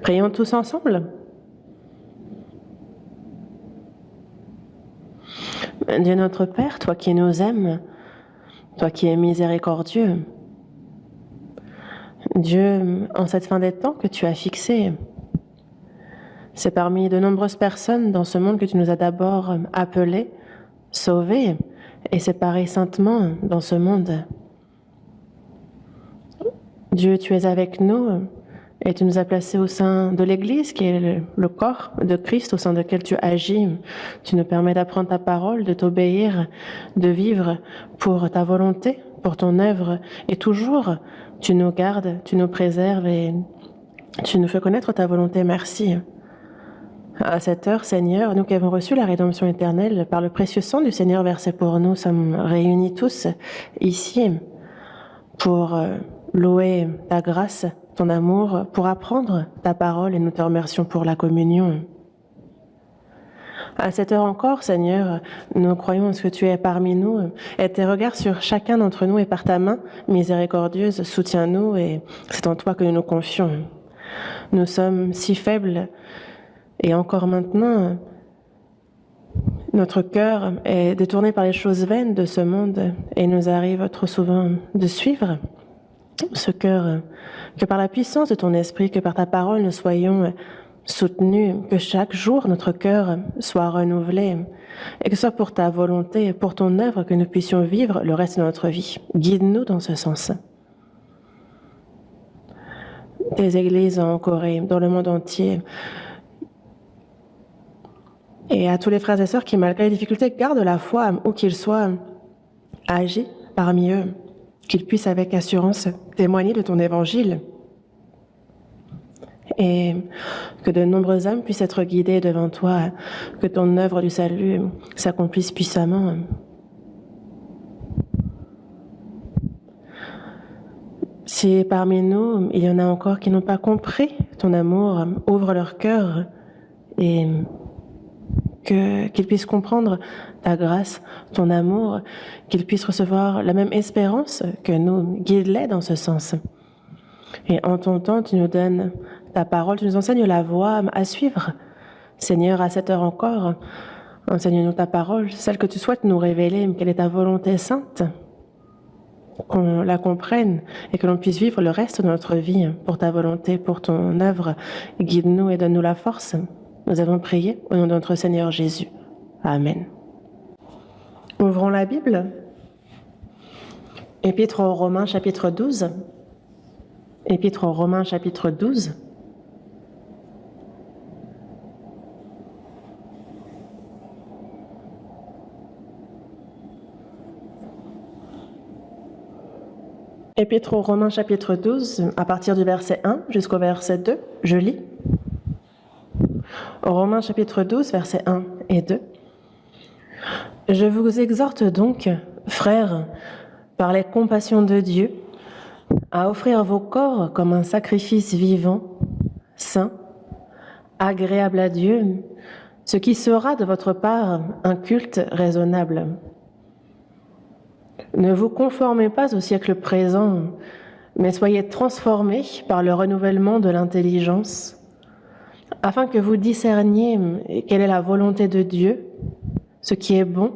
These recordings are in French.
Prions tous ensemble. Dieu notre Père, toi qui nous aimes, toi qui es miséricordieux, Dieu, en cette fin des temps que tu as fixée, c'est parmi de nombreuses personnes dans ce monde que tu nous as d'abord appelés, sauvés et séparés saintement dans ce monde. Dieu, tu es avec nous et tu nous as placés au sein de l'Église, qui est le corps de Christ au sein duquel tu agis. Tu nous permets d'apprendre ta parole, de t'obéir, de vivre pour ta volonté, pour ton œuvre. Et toujours, tu nous gardes, tu nous préserves et tu nous fais connaître ta volonté. Merci. À cette heure, Seigneur, nous qui avons reçu la rédemption éternelle par le précieux sang du Seigneur versé pour nous, sommes réunis tous ici pour louer ta grâce, ton amour, pour apprendre ta parole, et nous te remercions pour la communion. À cette heure encore, Seigneur, nous croyons en ce que tu es parmi nous, et tes regards sur chacun d'entre nous, et par ta main miséricordieuse, soutiens-nous, et c'est en toi que nous nous confions. Nous sommes si faibles, et encore maintenant, notre cœur est détourné par les choses vaines de ce monde, et il nous arrive trop souvent de suivre ce cœur, que par la puissance de ton esprit, que par ta parole, nous soyons soutenus, que chaque jour notre cœur soit renouvelé, et que ce soit pour ta volonté, pour ton œuvre, que nous puissions vivre le reste de notre vie. Guide-nous dans ce sens. Tes églises en Corée, dans le monde entier, et à tous les frères et sœurs qui, malgré les difficultés, gardent la foi, où qu'ils soient, agis parmi eux, qu'ils puissent avec assurance témoigner de ton évangile, et que de nombreuses âmes puissent être guidées devant toi, que ton œuvre du salut s'accomplisse puissamment. Si parmi nous, il y en a encore qui n'ont pas compris ton amour, ouvre leur cœur et qu'ils puissent comprendre ta grâce, ton amour, qu'ils puissent recevoir la même espérance que nous, guide-les dans ce sens. Et en ton temps, tu nous donnes ta parole, tu nous enseignes la voie à suivre. Seigneur, à cette heure encore, enseigne-nous ta parole, celle que tu souhaites nous révéler, quelle est ta volonté sainte, qu'on la comprenne et que l'on puisse vivre le reste de notre vie pour ta volonté, pour ton œuvre. Guide-nous et donne-nous la force. Nous avons prié au nom de notre Seigneur Jésus. Amen. Ouvrons la Bible. Épître aux Romains, chapitre 12. Épître aux Romains, chapitre 12. Épître aux Romains, chapitre 12, à partir du verset 1 jusqu'au verset 2, je lis. Romains chapitre 12, versets 1 et 2. Je vous exhorte donc, frères, par les compassions de Dieu, à offrir vos corps comme un sacrifice vivant, saint, agréable à Dieu, ce qui sera de votre part un culte raisonnable. Ne vous conformez pas au siècle présent, mais soyez transformés par le renouvellement de l'intelligence, afin que vous discerniez quelle est la volonté de Dieu, ce qui est bon,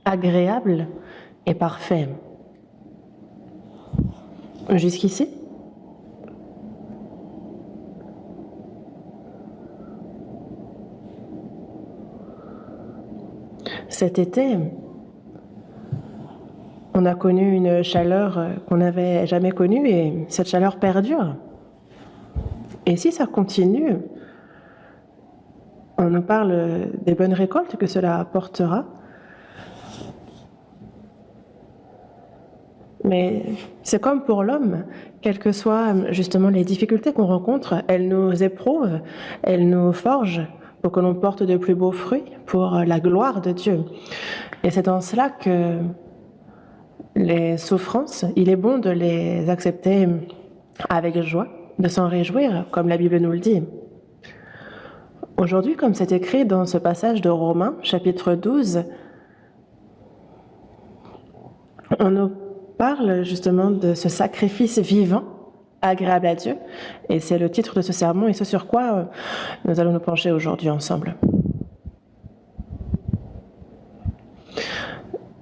agréable et parfait. Jusqu'ici? Cet été, on a connu une chaleur qu'on n'avait jamais connue et cette chaleur perdure. Et si ça continue, on nous parle des bonnes récoltes que cela apportera. Mais c'est comme pour l'homme, quelles que soient justement les difficultés qu'on rencontre, elles nous éprouvent, elles nous forgent pour que l'on porte de plus beaux fruits pour la gloire de Dieu. Et c'est dans cela que les souffrances, il est bon de les accepter avec joie, de s'en réjouir, comme la Bible nous le dit. Aujourd'hui, comme c'est écrit dans ce passage de Romains, chapitre 12, on nous parle justement de ce sacrifice vivant agréable à Dieu. Et c'est le titre de ce sermon et ce sur quoi nous allons nous pencher aujourd'hui ensemble.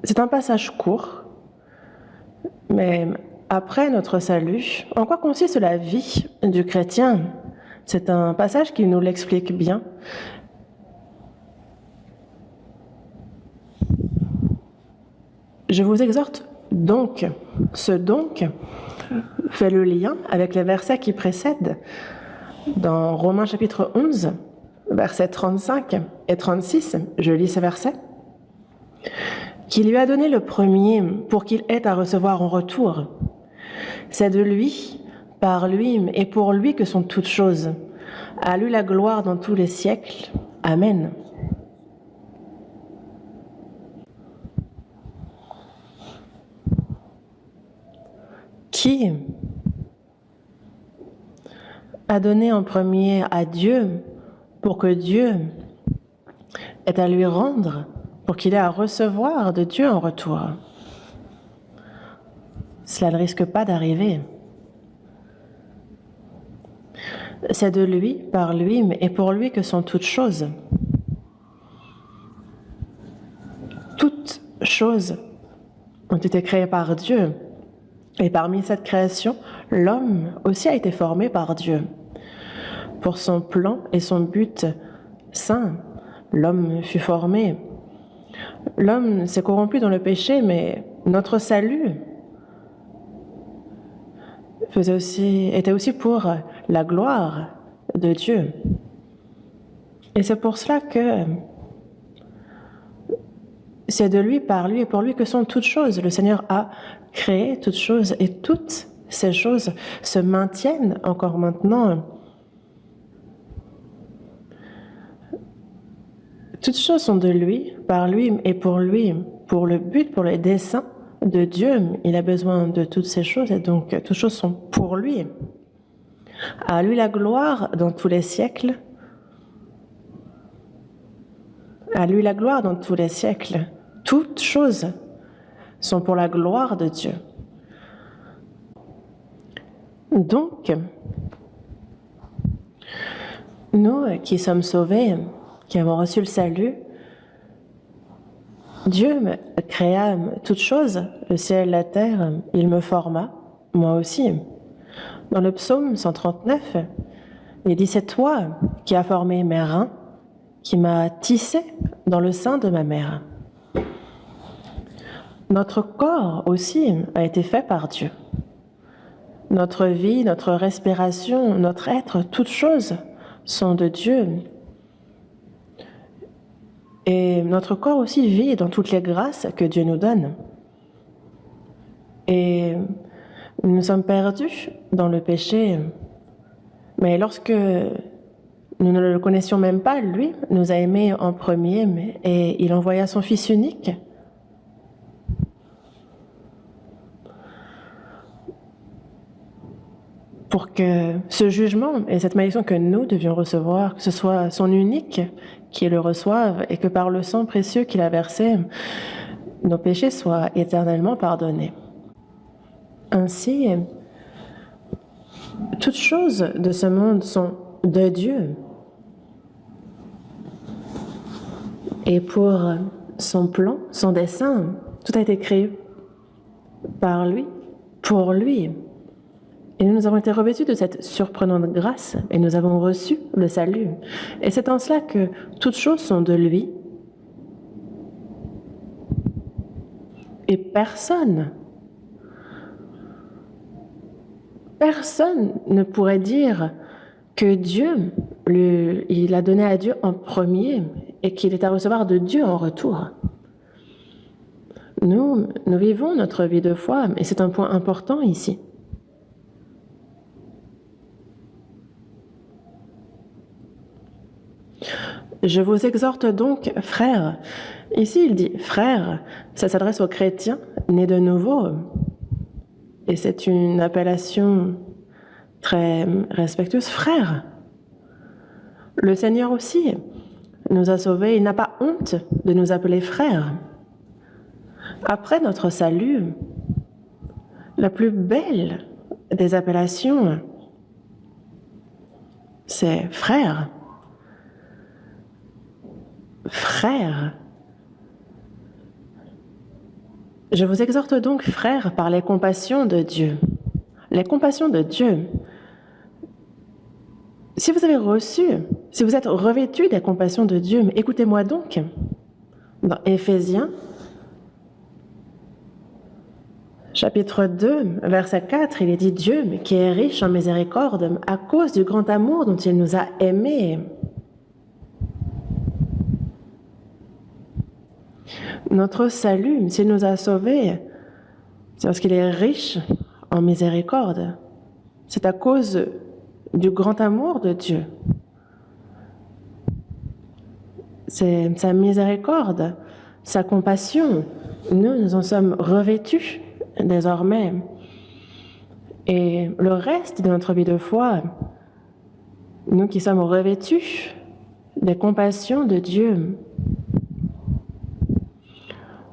C'est un passage court, mais après notre salut, en quoi consiste la vie du chrétien? C'est un passage qui nous l'explique bien. Je vous exhorte donc, ce donc fait le lien avec les versets qui précèdent. Dans Romains chapitre 11, versets 35 et 36, je lis ces versets. Qui lui a donné le premier pour qu'il ait à recevoir en retour. C'est de lui, par lui et pour lui que sont toutes choses. À lui la gloire dans tous les siècles. Amen. Qui a donné en premier à Dieu pour que Dieu ait à lui rendre, pour qu'il ait à recevoir de Dieu en retour? Cela ne risque pas d'arriver. C'est de lui, par lui et pour lui que sont toutes choses. Toutes choses ont été créées par Dieu. Et parmi cette création, l'homme aussi a été formé par Dieu. Pour son plan et son but saint, l'homme fut formé. L'homme s'est corrompu dans le péché, mais notre salut était aussi pour la gloire de Dieu. Et c'est pour cela que c'est de lui, par lui et pour lui que sont toutes choses. Le Seigneur a créé toutes choses et toutes ces choses se maintiennent encore maintenant. Toutes choses sont de lui, par lui et pour lui, pour le but, pour les desseins de Dieu. Il a besoin de toutes ces choses et donc toutes choses sont pour lui. À lui la gloire dans tous les siècles. À lui la gloire dans tous les siècles. Toutes choses sont pour la gloire de Dieu. Donc, nous qui sommes sauvés, qui avons reçu le salut, Dieu créa toutes choses, le ciel, la terre, il me forma, moi aussi. Dans le psaume 139, il dit « C'est toi qui as formé mes reins, qui m'as tissé dans le sein de ma mère. » Notre corps aussi a été fait par Dieu. Notre vie, notre respiration, notre être, toutes choses sont de Dieu. Et notre corps aussi vit dans toutes les grâces que Dieu nous donne. Et nous sommes perdus dans le péché. Mais lorsque nous ne le connaissions même pas, lui nous a aimés en premier et il envoya son Fils unique. Pour que ce jugement et cette malédiction que nous devions recevoir, que ce soit son unique qui le reçoive et que par le sang précieux qu'il a versé, nos péchés soient éternellement pardonnés. Ainsi, toutes choses de ce monde sont de Dieu. Et pour son plan, son dessein, tout a été créé par lui, pour lui. Et nous avons été revêtus de cette surprenante grâce et nous avons reçu le salut. Et c'est en cela que toutes choses sont de lui. Et personne ne pourrait dire que Dieu, il a donné à Dieu en premier et qu'il est à recevoir de Dieu en retour. Nous vivons notre vie de foi et c'est un point important ici. Je vous exhorte donc, frères. Ici, il dit frères, ça s'adresse aux chrétiens nés de nouveau. Et c'est une appellation très respectueuse, frères. Le Seigneur aussi nous a sauvés. Il n'a pas honte de nous appeler frères. Après notre salut, la plus belle des appellations, c'est frère. Frère. Je vous exhorte donc, frères, par les compassions de Dieu. Les compassions de Dieu. Si vous êtes revêtus des compassions de Dieu, écoutez-moi donc. Dans Éphésiens, chapitre 2, verset 4, il est dit « Dieu, qui est riche en miséricorde, à cause du grand amour dont il nous a aimés. » Notre salut, s'il nous a sauvés, c'est parce qu'il est riche en miséricorde. C'est à cause du grand amour de Dieu. C'est sa miséricorde, sa compassion. Nous en sommes revêtus désormais. Et le reste de notre vie de foi, nous qui sommes revêtus des compassions de Dieu,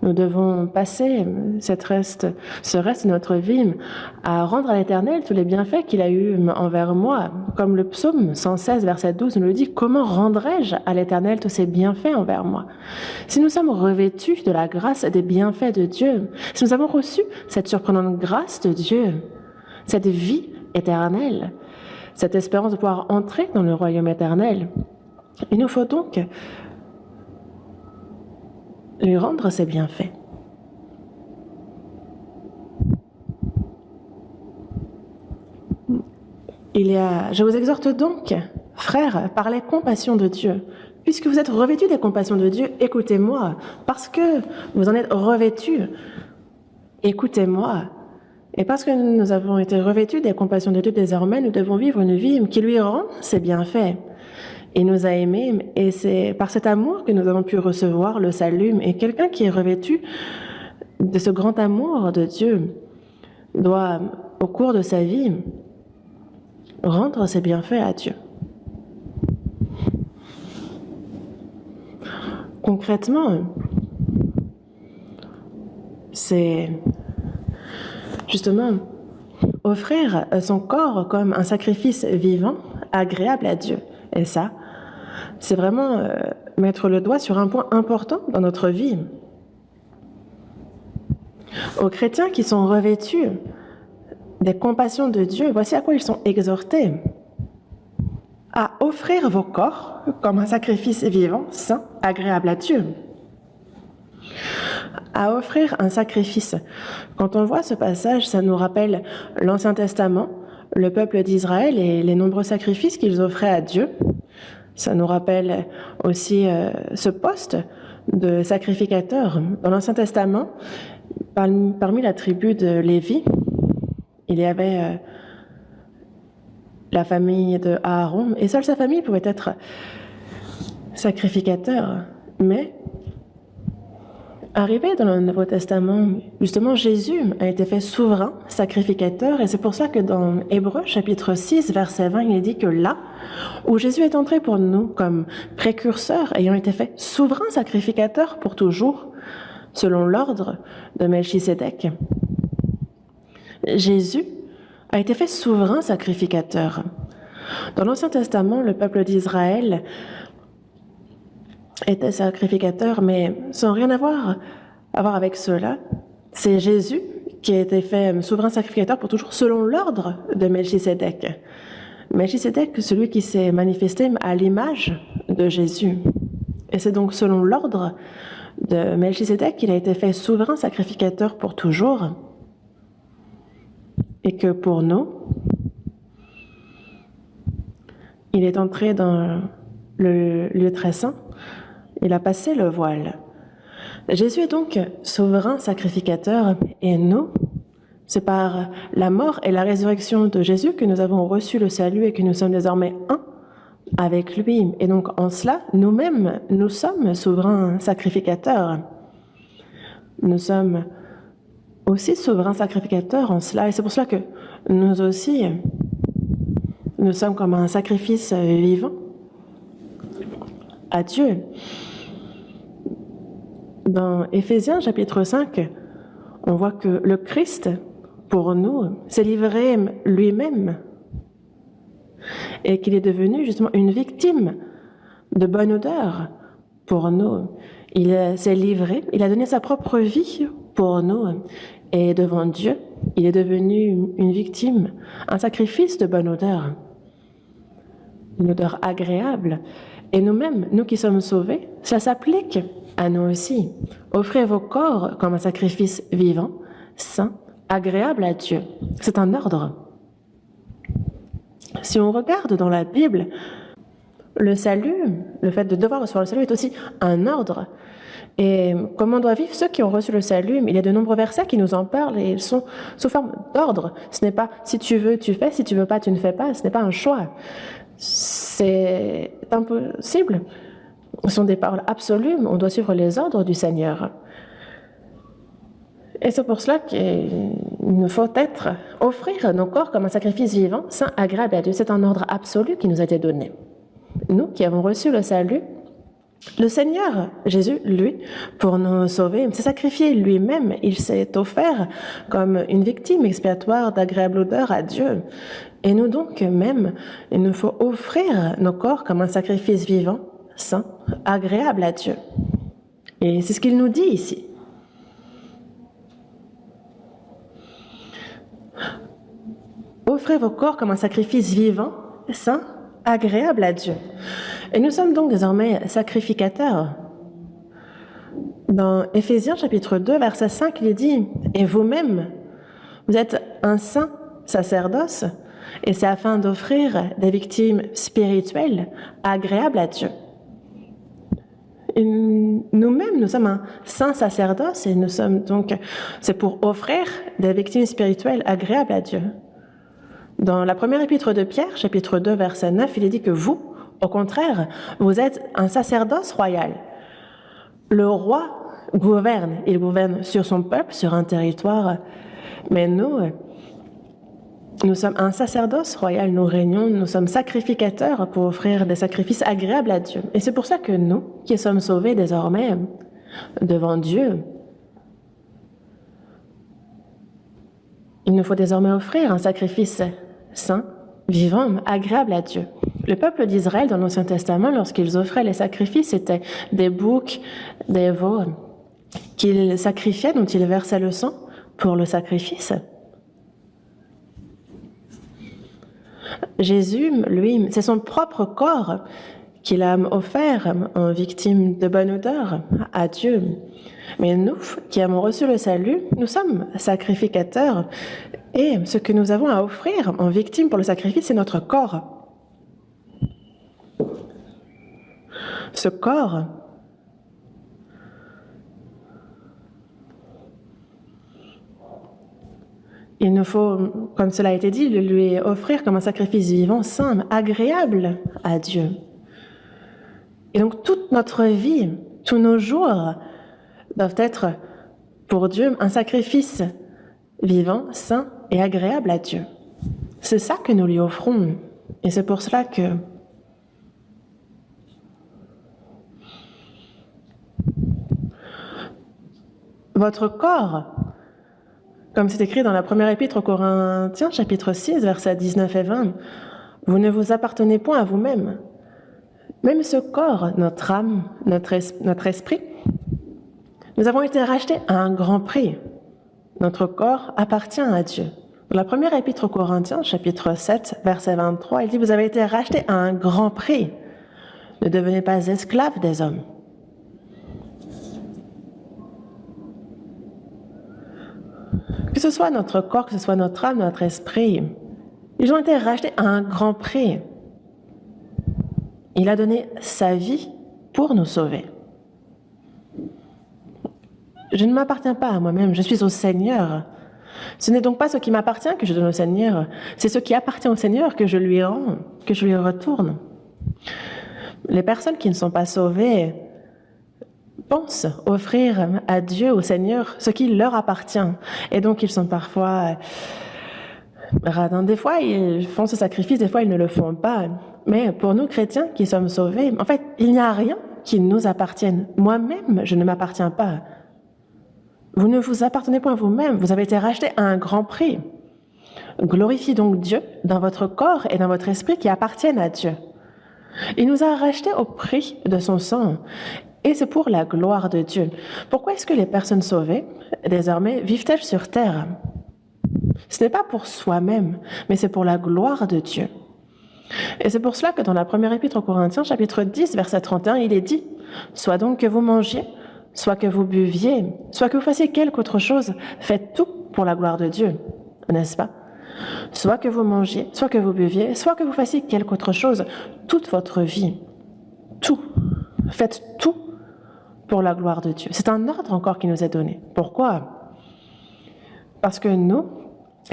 nous devons passer ce reste de notre vie à rendre à l'Éternel tous les bienfaits qu'il a eus envers moi. Comme le psaume 116, verset 12 nous le dit, « Comment rendrai-je à l'Éternel tous ses bienfaits envers moi ?» Si nous sommes revêtus de la grâce et des bienfaits de Dieu, si nous avons reçu cette surprenante grâce de Dieu, cette vie éternelle, cette espérance de pouvoir entrer dans le royaume éternel, il nous faut donc lui rendre ses bienfaits. Je vous exhorte donc, frères, par les compassions de Dieu, puisque vous êtes revêtus des compassions de Dieu, écoutez-moi, parce que vous en êtes revêtus, écoutez-moi. Et parce que nous avons été revêtus des compassions de Dieu, désormais, nous devons vivre une vie qui lui rend ses bienfaits. Il nous a aimés et c'est par cet amour que nous avons pu recevoir le salut. Et quelqu'un qui est revêtu de ce grand amour de Dieu doit, au cours de sa vie, rendre ses bienfaits à Dieu. Concrètement, c'est justement offrir son corps comme un sacrifice vivant, agréable à Dieu. Et ça, c'est vraiment mettre le doigt sur un point important dans notre vie. Aux chrétiens qui sont revêtus des compassions de Dieu, voici à quoi ils sont exhortés: à offrir vos corps comme un sacrifice vivant, saint, agréable à Dieu. À offrir un sacrifice. Quand on voit ce passage, ça nous rappelle l'Ancien Testament, le peuple d'Israël et les nombreux sacrifices qu'ils offraient à Dieu. Ça nous rappelle aussi ce poste de sacrificateur. Dans l'Ancien Testament, parmi la tribu de Lévi, il y avait la famille de Aaron, et seule sa famille pouvait être sacrificateur. Mais arrivé dans le Nouveau Testament, justement, Jésus a été fait souverain sacrificateur, et c'est pour ça que dans Hébreux, chapitre 6, verset 20, il est dit que là où Jésus est entré pour nous comme précurseur, ayant été fait souverain sacrificateur pour toujours, selon l'ordre de Melchisédek, Jésus a été fait souverain sacrificateur. Dans l'Ancien Testament, le peuple d'Israël était sacrificateur, mais sans rien avoir avec cela. C'est Jésus qui a été fait souverain sacrificateur pour toujours, selon l'ordre de Melchisédek. Melchisédek, celui qui s'est manifesté à l'image de Jésus. Et c'est donc selon l'ordre de Melchisédek qu'il a été fait souverain sacrificateur pour toujours. Et que pour nous, il est entré dans le lieu très saint, il a passé le voile. Jésus est donc souverain sacrificateur, et nous, c'est par la mort et la résurrection de Jésus que nous avons reçu le salut et que nous sommes désormais un avec lui. Et donc en cela, nous-mêmes, nous sommes souverains sacrificateurs. Nous sommes aussi souverains sacrificateurs en cela, et c'est pour cela que nous aussi, nous sommes comme un sacrifice vivant à Dieu. Dans Éphésiens chapitre 5, on voit que le Christ, pour nous, s'est livré lui-même et qu'il est devenu justement une victime de bonne odeur pour nous. Il s'est livré, il a donné sa propre vie pour nous et devant Dieu, il est devenu une victime, un sacrifice de bonne odeur, une odeur agréable. Et nous-mêmes, nous qui sommes sauvés, ça s'applique à nous aussi. Offrez vos corps comme un sacrifice vivant, saint, agréable à Dieu. C'est un ordre. Si on regarde dans la Bible, le salut, le fait de devoir recevoir le salut est aussi un ordre. Et comment doivent vivre ceux qui ont reçu le salut? Il y a de nombreux versets qui nous en parlent et ils sont sous forme d'ordre. Ce n'est pas si tu veux, tu fais, si tu veux pas, tu ne fais pas. Ce n'est pas un choix. C'est impossible. Ce sont des paroles absolues. On doit suivre les ordres du Seigneur. Et c'est pour cela qu'il nous faut offrir nos corps comme un sacrifice vivant, saint, agréable à Dieu. C'est un ordre absolu qui nous a été donné. Nous qui avons reçu le salut, le Seigneur Jésus, lui, pour nous sauver, s'est sacrifié lui-même. Il s'est offert comme une victime expiatoire d'agréable odeur à Dieu. Et nous donc même, il nous faut offrir nos corps comme un sacrifice vivant, saint, agréable à Dieu. Et c'est ce qu'il nous dit ici. Offrez vos corps comme un sacrifice vivant, saint, agréable à Dieu. Et nous sommes donc désormais sacrificateurs. Dans Éphésiens chapitre 2, verset 5, il est dit « Et vous-même, vous êtes un saint sacerdoce, et c'est afin d'offrir des victimes spirituelles agréables à Dieu. » Nous-mêmes, nous sommes un saint sacerdoce, et nous sommes donc, c'est pour offrir des victimes spirituelles agréables à Dieu. Dans la première épître de Pierre, chapitre 2, verset 9, il est dit que vous, au contraire, vous êtes un sacerdoce royal. Le roi gouverne, il gouverne sur son peuple, sur un territoire, mais nous sommes un sacerdoce royal, nous régnons, nous sommes sacrificateurs pour offrir des sacrifices agréables à Dieu. Et c'est pour ça que nous, qui sommes sauvés désormais devant Dieu, il nous faut désormais offrir un sacrifice saint, vivant, agréable à Dieu. Le peuple d'Israël, dans l'Ancien Testament, lorsqu'ils offraient les sacrifices, c'était des boucs, des veaux qu'ils sacrifiaient, dont ils versaient le sang pour le sacrifice. Jésus, lui, c'est son propre corps qu'il a offert en victime de bonne odeur à Dieu. Mais nous, qui avons reçu le salut, nous sommes sacrificateurs et ce que nous avons à offrir en victime pour le sacrifice, c'est notre corps. Ce corps, il nous faut, comme cela a été dit, le lui offrir comme un sacrifice vivant, saint, agréable à Dieu. Et donc toute notre vie, tous nos jours doivent être pour Dieu un sacrifice vivant, saint et agréable à Dieu. C'est ça que nous lui offrons. Et c'est pour cela que votre corps, comme c'est écrit dans la première épître aux Corinthiens, chapitre 6, versets 19 et 20, vous ne vous appartenez point à vous-même. Même ce corps, notre âme, notre esprit, nous avons été rachetés à un grand prix. Notre corps appartient à Dieu. Dans la première épître aux Corinthiens, chapitre 7, verset 23, il dit « Vous avez été rachetés à un grand prix. Ne devenez pas esclaves des hommes. » Que ce soit notre corps, que ce soit notre âme, notre esprit, ils ont été rachetés à un grand prix. Il a donné sa vie pour nous sauver. Je ne m'appartiens pas à moi-même, je suis au Seigneur. Ce n'est donc pas ce qui m'appartient que je donne au Seigneur, c'est ce qui appartient au Seigneur que je lui rends, que je lui retourne. Les personnes qui ne sont pas sauvées pensent offrir à Dieu, au Seigneur, ce qui leur appartient. Et donc ils sont parfois radins. Des fois, ils font ce sacrifice, des fois, ils ne le font pas. Mais pour nous, chrétiens qui sommes sauvés, en fait, il n'y a rien qui nous appartienne. Moi-même, je ne m'appartiens pas. Vous ne vous appartenez point à vous-même, vous avez été rachetés à un grand prix. Glorifiez donc Dieu dans votre corps et dans votre esprit qui appartiennent à Dieu. Il nous a rachetés au prix de son sang, et c'est pour la gloire de Dieu. Pourquoi est-ce que les personnes sauvées, désormais, vivent-elles sur terre? Ce n'est pas pour soi-même, mais c'est pour la gloire de Dieu. Et c'est pour cela que dans la première épître aux Corinthiens, chapitre 10, verset 31, il est dit « Soit donc que vous mangiez, soit que vous buviez, soit que vous fassiez quelque autre chose, faites tout pour la gloire de Dieu. » N'est-ce pas? Soit que vous mangiez, soit que vous buviez, soit que vous fassiez quelque autre chose, toute votre vie. Tout. Faites tout pour la gloire de Dieu. C'est un ordre encore qui nous est donné. Pourquoi? Parce que nous,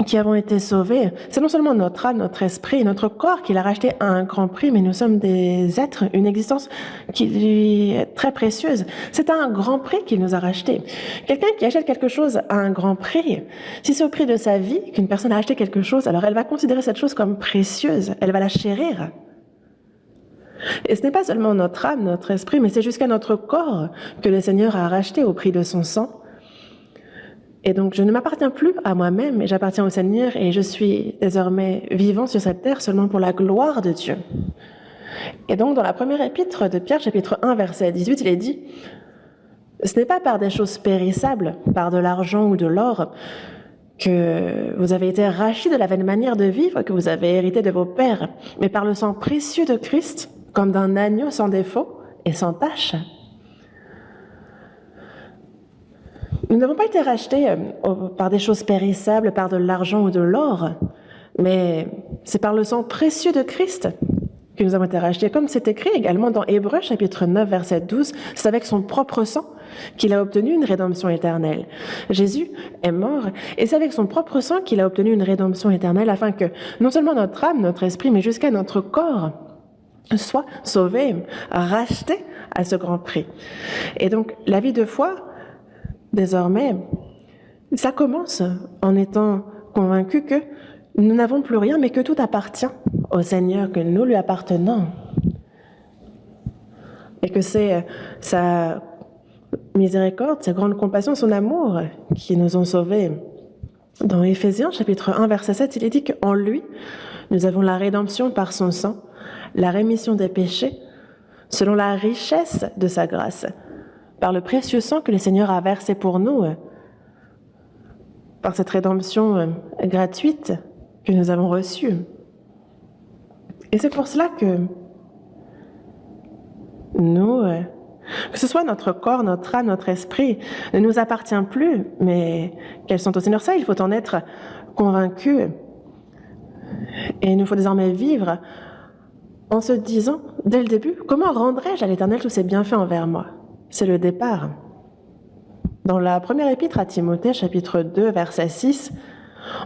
qui avons été sauvés, c'est non seulement notre âme, notre esprit, notre corps qu'il a racheté à un grand prix, mais nous sommes des êtres, une existence qui lui est très précieuse. C'est à un grand prix qu'il nous a racheté. Quelqu'un qui achète quelque chose à un grand prix, si c'est au prix de sa vie qu'une personne a acheté quelque chose, alors elle va considérer cette chose comme précieuse, elle va la chérir. Et ce n'est pas seulement notre âme, notre esprit, mais c'est jusqu'à notre corps que le Seigneur a racheté au prix de son sang. Et donc, je ne m'appartiens plus à moi-même, mais j'appartiens au Seigneur et je suis désormais vivant sur cette terre seulement pour la gloire de Dieu. Et donc, dans la première épître de Pierre, chapitre 1, verset 18, il est dit « Ce n'est pas par des choses périssables, par de l'argent ou de l'or, que vous avez été rachetés de la vaine manière de vivre que vous avez hérité de vos pères, mais par le sang précieux de Christ, comme d'un agneau sans défaut et sans tache. » Nous n'avons pas été rachetés par des choses périssables, par de l'argent ou de l'or, mais c'est par le sang précieux de Christ que nous avons été rachetés. Comme c'est écrit également dans Hébreux, chapitre 9, verset 12, c'est avec son propre sang qu'il a obtenu une rédemption éternelle. Jésus est mort, et c'est avec son propre sang qu'il a obtenu une rédemption éternelle, afin que non seulement notre âme, notre esprit, mais jusqu'à notre corps soit sauvé, racheté à ce grand prix. Et donc, la vie de foi, désormais, ça commence en étant convaincu que nous n'avons plus rien, mais que tout appartient au Seigneur, que nous lui appartenons. Et que c'est sa miséricorde, sa grande compassion, son amour qui nous ont sauvés. Dans Éphésiens, chapitre 1, verset 7, il est dit qu'en lui, nous avons la rédemption par son sang, la rémission des péchés, selon la richesse de sa grâce, par le précieux sang que le Seigneur a versé pour nous, par cette rédemption gratuite que nous avons reçue. Et c'est pour cela que nous, que ce soit notre corps, notre âme, notre esprit, ne nous appartient plus, mais qu'elles sont au Seigneur. Ça, il faut en être convaincu. Et il nous faut désormais vivre en se disant, dès le début, comment rendrai-je à l'Éternel tous ses bienfaits envers moi? C'est le départ. Dans la première épître à Timothée, chapitre 2, verset 6,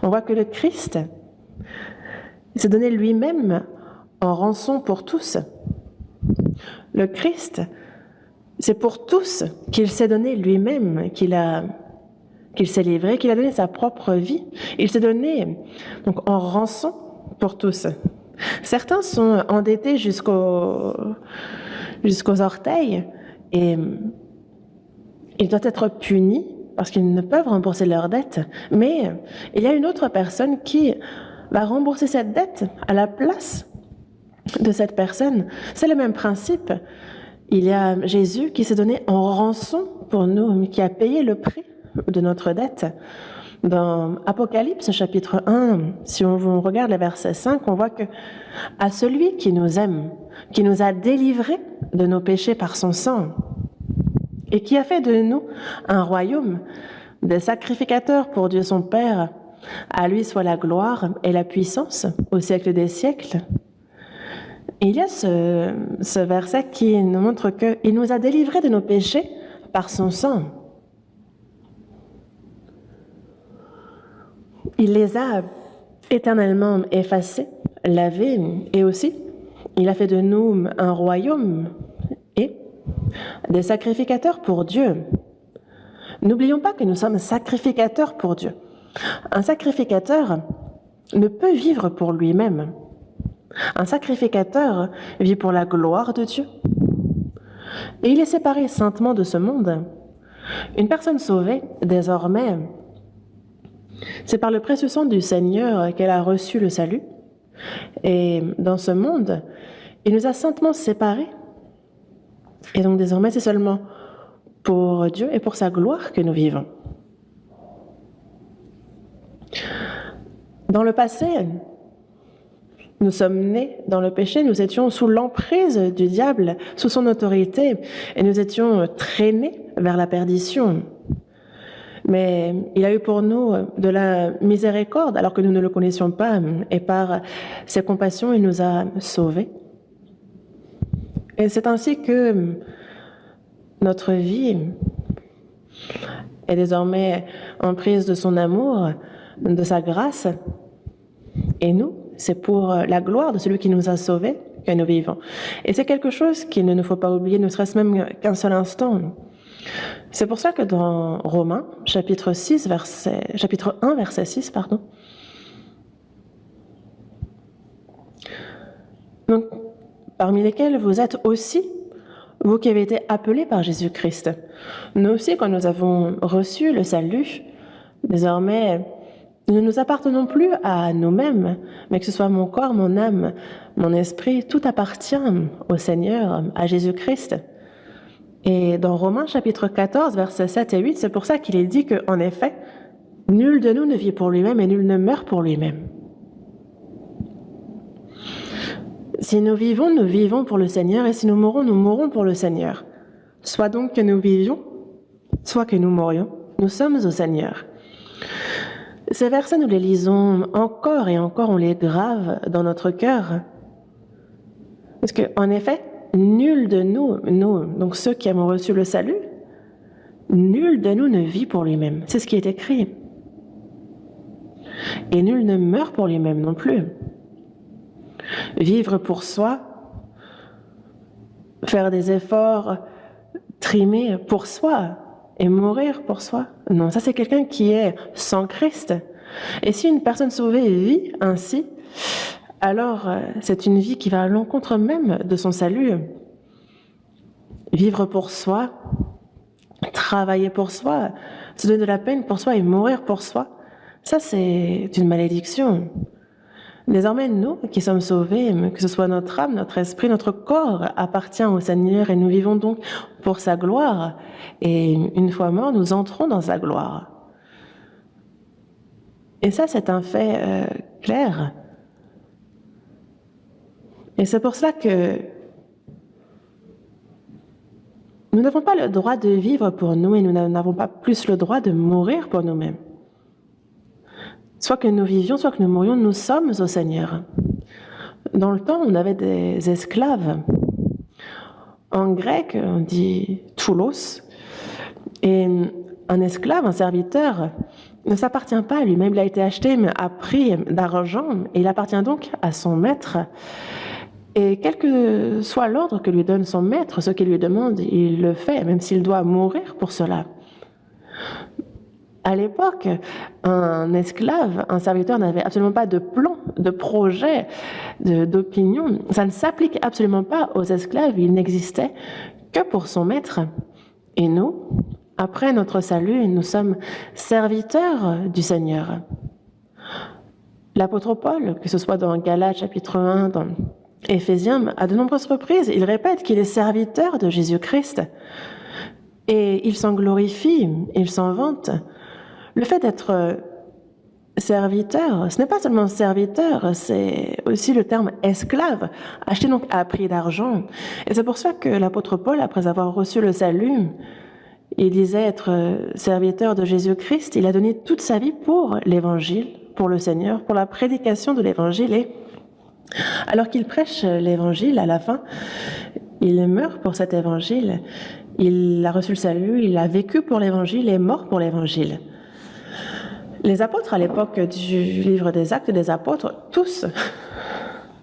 on voit que le Christ s'est donné lui-même en rançon pour tous. Le Christ, c'est pour tous qu'il s'est donné lui-même, qu'il s'est livré, qu'il a donné sa propre vie. Il s'est donné donc en rançon pour tous. Certains sont endettés jusqu'aux orteils et ils doivent être punis parce qu'ils ne peuvent rembourser leurs dettes. Mais il y a une autre personne qui va rembourser cette dette à la place de cette personne. C'est le même principe. Il y a Jésus qui s'est donné en rançon pour nous, qui a payé le prix de notre dette. Dans Apocalypse, chapitre 1, si on regarde le verset 5, on voit que à celui qui nous aime, qui nous a délivrés de nos péchés par son sang, et qui a fait de nous un royaume, des sacrificateurs pour Dieu son Père, à lui soit la gloire et la puissance au siècle des siècles. Il y a ce verset qui nous montre qu'il nous a délivrés de nos péchés par son sang. Il les a éternellement effacés, lavés, et aussi, il a fait de nous un royaume et des sacrificateurs pour Dieu. N'oublions pas que nous sommes sacrificateurs pour Dieu. Un sacrificateur ne peut vivre pour lui-même. Un sacrificateur vit pour la gloire de Dieu. Et il est séparé saintement de ce monde Une personne sauvée, désormais, c'est par le précieux sang du Seigneur qu'elle a reçu le salut. Et dans ce monde, il nous a saintement séparés. Et donc désormais, c'est seulement pour Dieu et pour sa gloire que nous vivons. Dans le passé, nous sommes nés dans le péché, nous étions sous l'emprise du diable, sous son autorité, et nous étions traînés vers la perdition. Mais il a eu pour nous de la miséricorde alors que nous ne le connaissions pas, et par ses compassions, il nous a sauvés. Et c'est ainsi que notre vie est désormais en prise de son amour, de sa grâce, et nous, c'est pour la gloire de celui qui nous a sauvés que nous vivons. Et c'est quelque chose qu'il ne nous faut pas oublier, ne serait-ce même qu'un seul instant. C'est pour ça que dans Romains, chapitre 1, verset 6, donc, parmi lesquels vous êtes aussi, vous qui avez été appelés par Jésus-Christ. Nous aussi, quand nous avons reçu le salut, désormais, nous ne nous appartenons plus à nous-mêmes, mais que ce soit mon corps, mon âme, mon esprit, tout appartient au Seigneur, à Jésus-Christ. Et dans Romains chapitre 14, versets 7 et 8, c'est pour ça qu'il est dit qu'en effet, nul de nous ne vit pour lui-même et nul ne meurt pour lui-même. Si nous vivons pour le Seigneur, et si nous mourrons pour le Seigneur. Soit donc que nous vivions, soit que nous mourions, nous sommes au Seigneur. Ces versets, nous les lisons encore et encore, on les grave dans notre cœur. Parce qu'en effet, nul de nous, donc ceux qui avons reçu le salut, nul de nous ne vit pour lui-même. C'est ce qui est écrit. Et nul ne meurt pour lui-même non plus. Vivre pour soi, faire des efforts, trimer pour soi, et mourir pour soi. Non, ça c'est quelqu'un qui est sans Christ. Et si une personne sauvée vit ainsi, alors c'est une vie qui va à l'encontre même de son salut. Vivre pour soi, travailler pour soi, se donner de la peine pour soi et mourir pour soi, ça c'est une malédiction. Désormais, nous qui sommes sauvés, que ce soit notre âme, notre esprit, notre corps appartient au Seigneur et nous vivons donc pour sa gloire. Et une fois morts, nous entrons dans sa gloire. Et ça, c'est un fait clair. Et c'est pour cela que nous n'avons pas le droit de vivre pour nous et nous n'avons pas plus le droit de mourir pour nous-mêmes. Soit que nous vivions, soit que nous mourions, nous sommes au Seigneur. Dans le temps, on avait des esclaves. En grec, on dit toulos. Et un esclave, un serviteur, ne s'appartient pas à lui-même. Il a été acheté à prix d'argent et il appartient donc à son maître. Et quel que soit l'ordre que lui donne son maître, ce qu'il lui demande, il le fait, même s'il doit mourir pour cela. À l'époque, un esclave, un serviteur n'avait absolument pas de plan, de projet, d'opinion. Ça ne s'applique absolument pas aux esclaves. Il n'existait que pour son maître. Et nous, après notre salut, nous sommes serviteurs du Seigneur. L'apôtre Paul, que ce soit dans Galates chapitre 1, dans Éphésiens, à de nombreuses reprises, il répète qu'il est serviteur de Jésus-Christ. Et il s'en glorifie, il s'en vante. Le fait d'être serviteur, ce n'est pas seulement serviteur, c'est aussi le terme esclave, acheté donc à prix d'argent. Et c'est pour ça que l'apôtre Paul, après avoir reçu le salut, il disait être serviteur de Jésus-Christ. Il a donné toute sa vie pour l'évangile, pour le Seigneur, pour la prédication de l'évangile. Et alors qu'il prêche l'évangile, à la fin, il meurt pour cet évangile. Il a reçu le salut, il a vécu pour l'évangile et est mort pour l'évangile. Les apôtres, à l'époque du livre des Actes des Apôtres, tous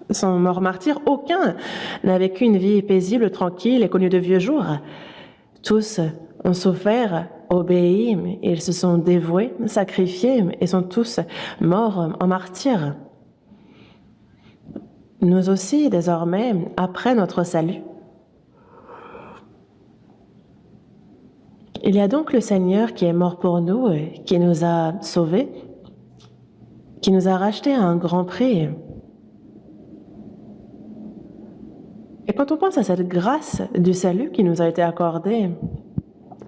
sont morts martyrs. Aucun n'a vécu une vie paisible, tranquille et connu de vieux jours. Tous ont souffert, obéi, ils se sont dévoués, sacrifiés et sont tous morts en martyrs. Nous aussi, désormais, après notre salut, Il y a donc le Seigneur qui est mort pour nous, qui nous a sauvés, qui nous a rachetés à un grand prix. Et quand on pense à cette grâce du salut qui nous a été accordée,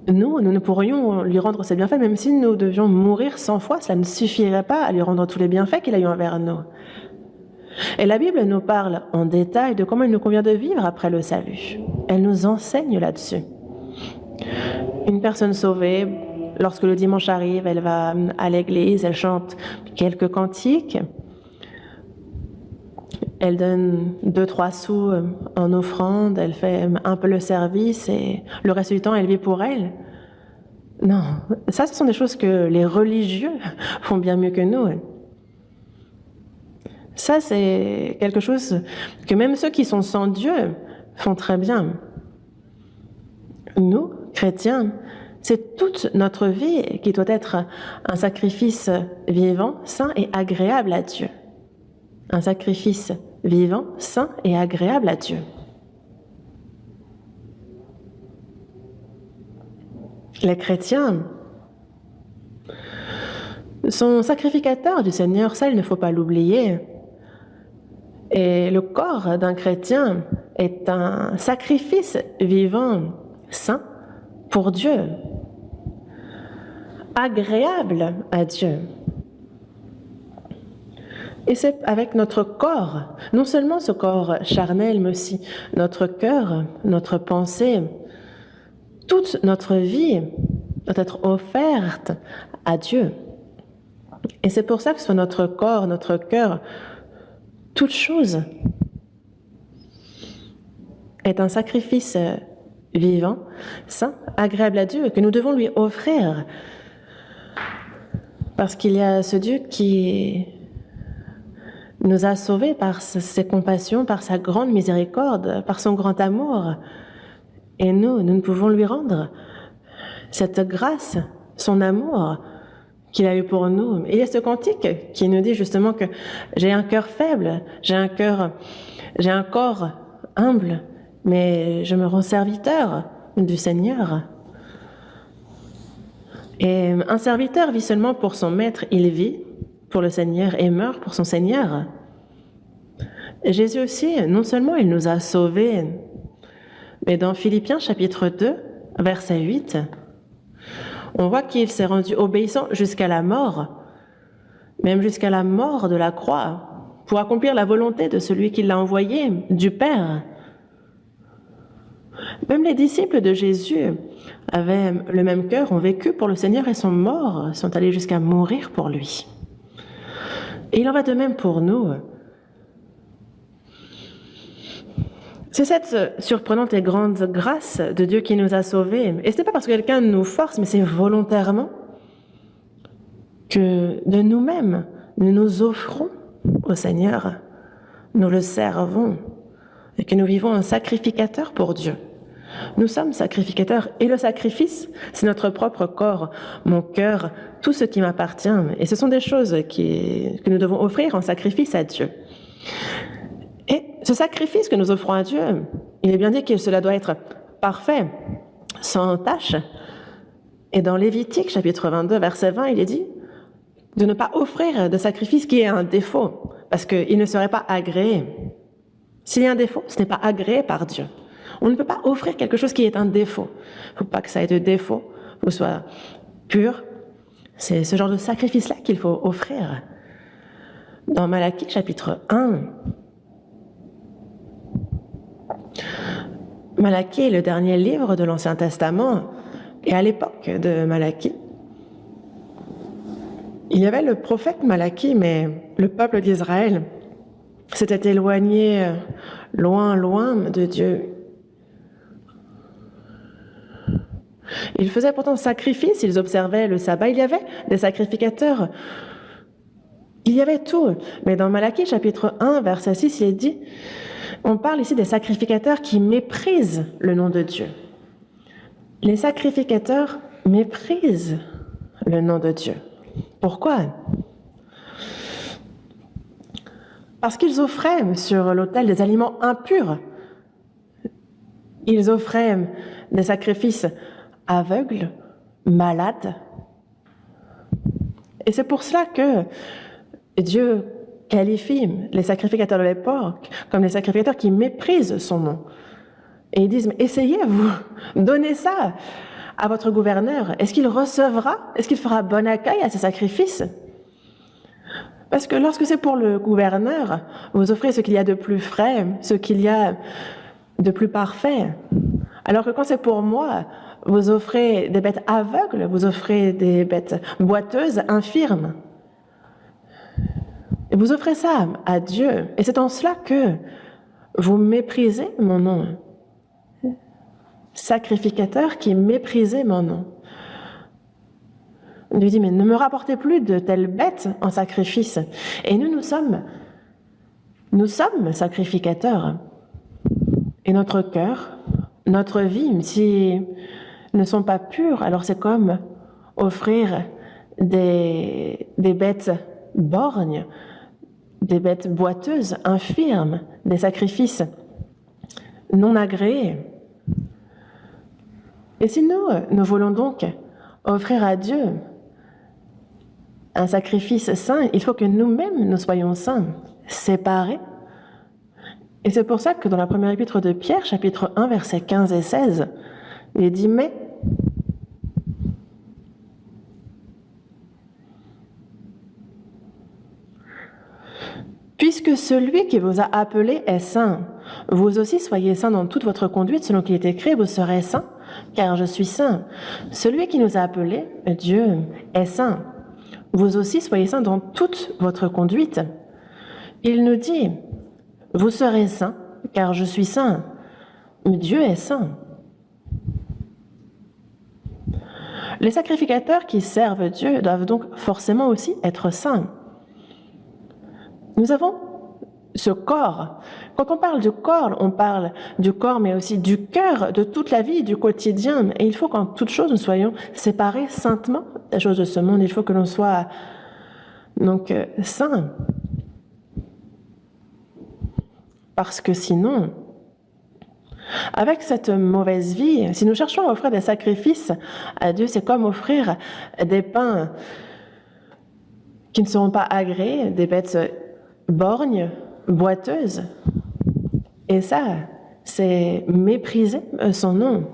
nous ne pourrions lui rendre ses bienfaits, même si nous devions mourir 100 fois, cela ne suffirait pas à lui rendre tous les bienfaits qu'il a eu envers nous. Et la Bible nous parle en détail de comment il nous convient de vivre après le salut. Elle nous enseigne là-dessus. Une personne sauvée, lorsque le dimanche arrive, elle va à l'église, elle chante quelques cantiques, elle donne 2-3 sous en offrande, elle fait un peu le service et le reste du temps, elle vit pour elle. Non, ça, ce sont des choses que les religieux font bien mieux que nous. Ça, c'est quelque chose que même ceux qui sont sans Dieu font très bien. Nous, chrétiens, c'est toute notre vie qui doit être un sacrifice vivant, saint et agréable à Dieu. Un sacrifice vivant, saint et agréable à Dieu. Les chrétiens sont sacrificateurs du Seigneur, ça, il ne faut pas l'oublier. Et le corps d'un chrétien est un sacrifice vivant, saint, pour Dieu, agréable à Dieu. Et c'est avec notre corps, non seulement ce corps charnel, mais aussi notre cœur, notre pensée, toute notre vie doit être offerte à Dieu. Et c'est pour ça que sur notre corps, notre cœur, toute chose est un sacrifice vivant, saint, agréable à Dieu, et que nous devons lui offrir. Parce qu'il y a ce Dieu qui nous a sauvés par ses compassions, par sa grande miséricorde, par son grand amour. Et nous ne pouvons lui rendre cette grâce, son amour qu'il a eu pour nous. Et il y a ce cantique qui nous dit justement que j'ai un cœur faible, j'ai un corps humble, mais je me rends serviteur du Seigneur. Et un serviteur vit seulement pour son maître, il vit pour le Seigneur et meurt pour son Seigneur. Et Jésus aussi, non seulement il nous a sauvés, mais dans Philippiens chapitre 2, verset 8, on voit qu'il s'est rendu obéissant jusqu'à la mort, même jusqu'à la mort de la croix, pour accomplir la volonté de celui qui l'a envoyé, du Père. Même les disciples de Jésus avaient le même cœur, ont vécu pour le Seigneur et sont morts, sont allés jusqu'à mourir pour lui. Et il en va de même pour nous. C'est cette surprenante et grande grâce de Dieu qui nous a sauvés. Et ce n'est pas parce que quelqu'un nous force, mais c'est volontairement que de nous-mêmes, nous nous offrons au Seigneur, nous le servons et que nous vivons un sacrificateur pour Dieu. Nous sommes sacrificateurs et le sacrifice, c'est notre propre corps, mon cœur, tout ce qui m'appartient. Et ce sont des choses que nous devons offrir en sacrifice à Dieu. Et ce sacrifice que nous offrons à Dieu, il est bien dit que cela doit être parfait, sans tache. Et dans Lévitique, chapitre 22, verset 20, il est dit de ne pas offrir de sacrifice qui est un défaut, parce qu'il ne serait pas agréé. S'il y a un défaut, ce n'est pas agréé par Dieu. On ne peut pas offrir quelque chose qui est un défaut. Il ne faut pas que ça ait de défaut, il faut que ce soit pur. C'est ce genre de sacrifice-là qu'il faut offrir. Dans Malachie, chapitre 1, Malachie est le dernier livre de l'Ancien Testament, et à l'époque de Malachie, il y avait le prophète Malachie, mais le peuple d'Israël s'était éloigné loin, loin de Dieu. Ils faisaient pourtant sacrifice, ils observaient le sabbat, il y avait des sacrificateurs, il y avait tout. Mais dans Malachie, chapitre 1, verset 6, il est dit, on parle ici des sacrificateurs qui méprisent le nom de Dieu. Les sacrificateurs méprisent le nom de Dieu. Pourquoi? Parce qu'ils offraient sur l'autel des aliments impurs. Ils offraient des sacrifices aveugles, malades. Et c'est pour cela que Dieu qualifie les sacrificateurs de l'époque comme les sacrificateurs qui méprisent son nom. Et ils disent, mais essayez, vous, donnez ça à votre gouverneur. Est-ce qu'il recevra? Est-ce qu'il fera bon accueil à ces sacrifices? Parce que lorsque c'est pour le gouverneur, vous offrez ce qu'il y a de plus frais, ce qu'il y a de plus parfait. Alors que quand c'est pour moi, vous offrez des bêtes aveugles, vous offrez des bêtes boiteuses, infirmes. Et vous offrez ça à Dieu. Et c'est en cela que vous méprisez mon nom. Sacrificateur qui méprisait mon nom. On lui dit, mais ne me rapportez plus de telles bêtes en sacrifice. Et nous sommes sacrificateurs. Et notre cœur, notre vie, s'ils ne sont pas purs, alors c'est comme offrir des bêtes borgnes, des bêtes boiteuses, infirmes, des sacrifices non agréés. Et si nous voulons donc offrir à Dieu un sacrifice saint, il faut que nous-mêmes nous soyons saints, séparés. Et c'est pour ça que dans la première épître de Pierre, chapitre 1, versets 15 et 16, il est dit « Mais puisque celui qui vous a appelé est saint, vous aussi soyez saints dans toute votre conduite, selon qu'il est écrit, vous serez saints, car je suis saint. Celui qui nous a appelés, Dieu, est saint. Vous aussi soyez saints dans toute votre conduite. Il nous dit, vous serez saints, car je suis saint. Mais Dieu est saint. Les sacrificateurs qui servent Dieu doivent donc forcément aussi être saints. Nous avons ce corps. Quand on parle du corps, mais aussi du cœur, de toute la vie, du quotidien. Et il faut qu'en toute chose, nous soyons séparés saintement des choses de ce monde. Il faut que l'on soit donc saints. Parce que sinon, avec cette mauvaise vie, si nous cherchons à offrir des sacrifices à Dieu, c'est comme offrir des pains qui ne seront pas agréés, des bêtes borgnes, boiteuses. Et ça, c'est mépriser son nom.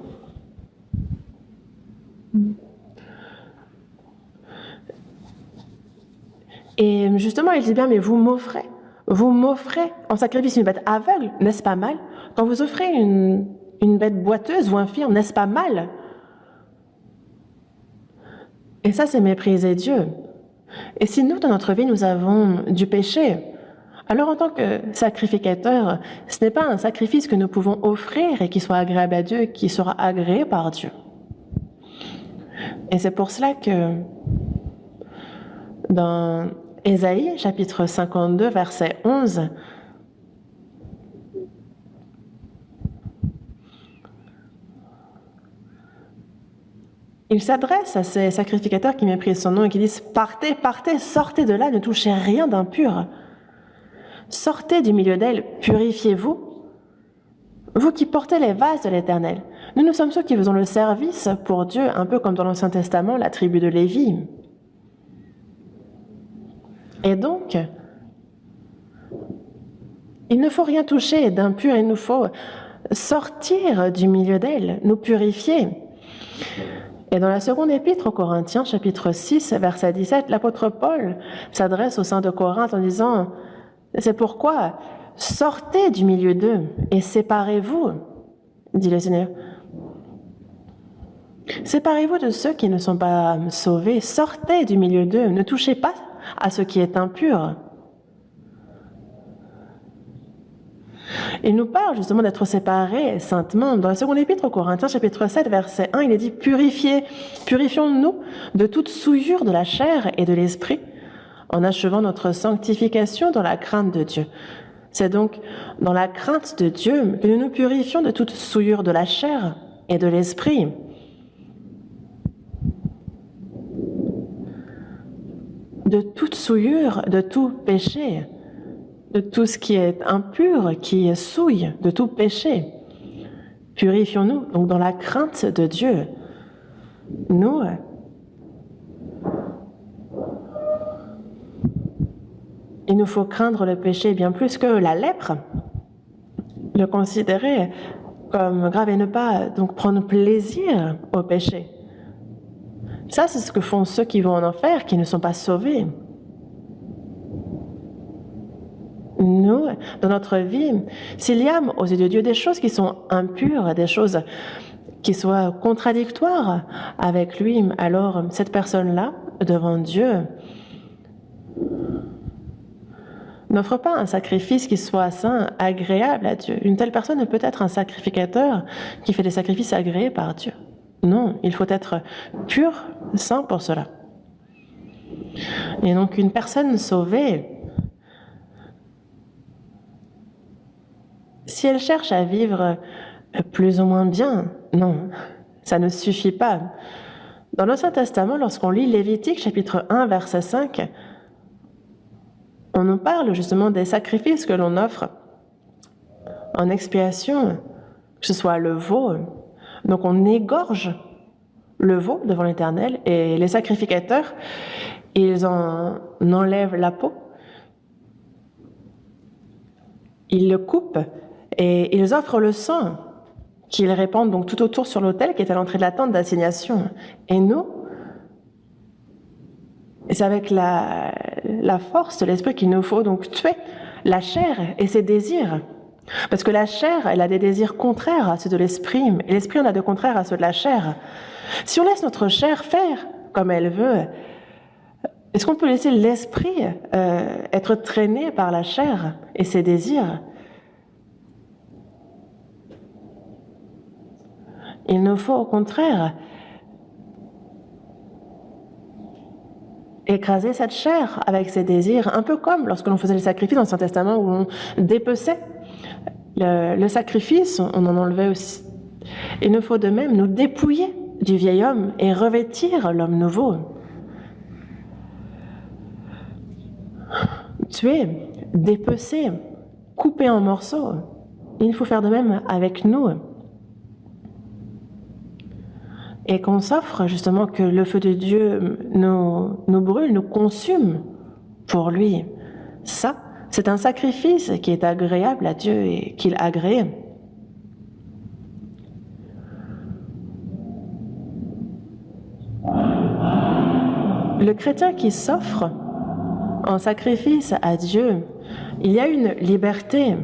Et justement, il dit bien, mais vous m'offrez en sacrifice une bête aveugle, n'est-ce pas mal? Quand vous offrez une bête boiteuse ou infirme, n'est-ce pas mal? Et ça, c'est mépriser Dieu. Et si nous, dans notre vie, nous avons du péché, alors en tant que sacrificateur, ce n'est pas un sacrifice que nous pouvons offrir et qui soit agréable à Dieu, qui sera agréé par Dieu. Et c'est pour cela que dans Ésaïe, chapitre 52, verset 11, il s'adresse à ces sacrificateurs qui méprisent son nom et qui disent « Partez, partez, sortez de là, ne touchez rien d'impur. Sortez du milieu d'elle, purifiez-vous, vous qui portez les vases de l'Éternel. Nous sommes ceux qui faisons le service pour Dieu, un peu comme dans l'Ancien Testament, la tribu de Lévi. » Et donc, il ne faut rien toucher d'impur, il nous faut sortir du milieu d'elle, nous purifier. Et dans la seconde épître aux Corinthiens, chapitre 6, verset 17, l'apôtre Paul s'adresse aux saints de Corinthe en disant « C'est pourquoi sortez du milieu d'eux et séparez-vous, dit le Seigneur. Séparez-vous de ceux qui ne sont pas sauvés, sortez du milieu d'eux, ne touchez pas à ce qui est impur. » Il nous parle justement d'être séparés saintement. Dans la seconde épître aux Corinthiens, chapitre 7, verset 1, il est dit « Purifions-nous de toute souillure de la chair et de l'esprit, en achevant notre sanctification dans la crainte de Dieu. » C'est donc dans la crainte de Dieu que nous nous purifions de toute souillure de la chair et de l'esprit. De toute souillure, de tout péché, de tout ce qui est impur, qui souille, de tout péché. Purifions-nous donc dans la crainte de Dieu. Nous, il nous faut craindre le péché bien plus que la lèpre, le considérer comme grave et ne pas donc prendre plaisir au péché. Ça, c'est ce que font ceux qui vont en enfer, qui ne sont pas sauvés. Nous, dans notre vie, s'il y a aux yeux de Dieu des choses qui sont impures, des choses qui soient contradictoires avec lui, alors cette personne-là, devant Dieu, n'offre pas un sacrifice qui soit saint, agréable à Dieu. Une telle personne ne peut être un sacrificateur qui fait des sacrifices agréés par Dieu. Non, il faut être pur, saint pour cela. Et donc une personne sauvée, si elle cherche à vivre plus ou moins bien, non, ça ne suffit pas. Dans l'Ancien Testament, lorsqu'on lit Lévitique chapitre 1, verset 5, on nous parle justement des sacrifices que l'on offre en expiation, que ce soit le veau. Donc on égorge le veau devant l'Éternel et les sacrificateurs, ils en enlèvent la peau, ils le coupent et ils offrent le sang qu'ils répandent donc tout autour sur l'autel qui est à l'entrée de la tente d'assignation. Et nous, c'est avec la force de l'esprit qu'il nous faut donc tuer la chair et ses désirs. Parce que la chair, elle a des désirs contraires à ceux de l'esprit, et l'esprit en a de contraires à ceux de la chair. Si on laisse notre chair faire comme elle veut, est-ce qu'on peut laisser l'esprit être traîné par la chair et ses désirs? Il nous faut au contraire écraser cette chair avec ses désirs, un peu comme lorsque l'on faisait le sacrifice dans l'Ancien Testament où on dépeçait le sacrifice, on en enlevait aussi. Il nous faut de même nous dépouiller du vieil homme et revêtir l'homme nouveau. Tuer, dépecer, couper en morceaux. Il faut faire de même avec nous. Et qu'on s'offre justement que le feu de Dieu nous brûle, nous consume pour lui. Ça, c'est un sacrifice qui est agréable à Dieu et qu'il agrée. Le chrétien qui s'offre en sacrifice à Dieu, il y a une liberté,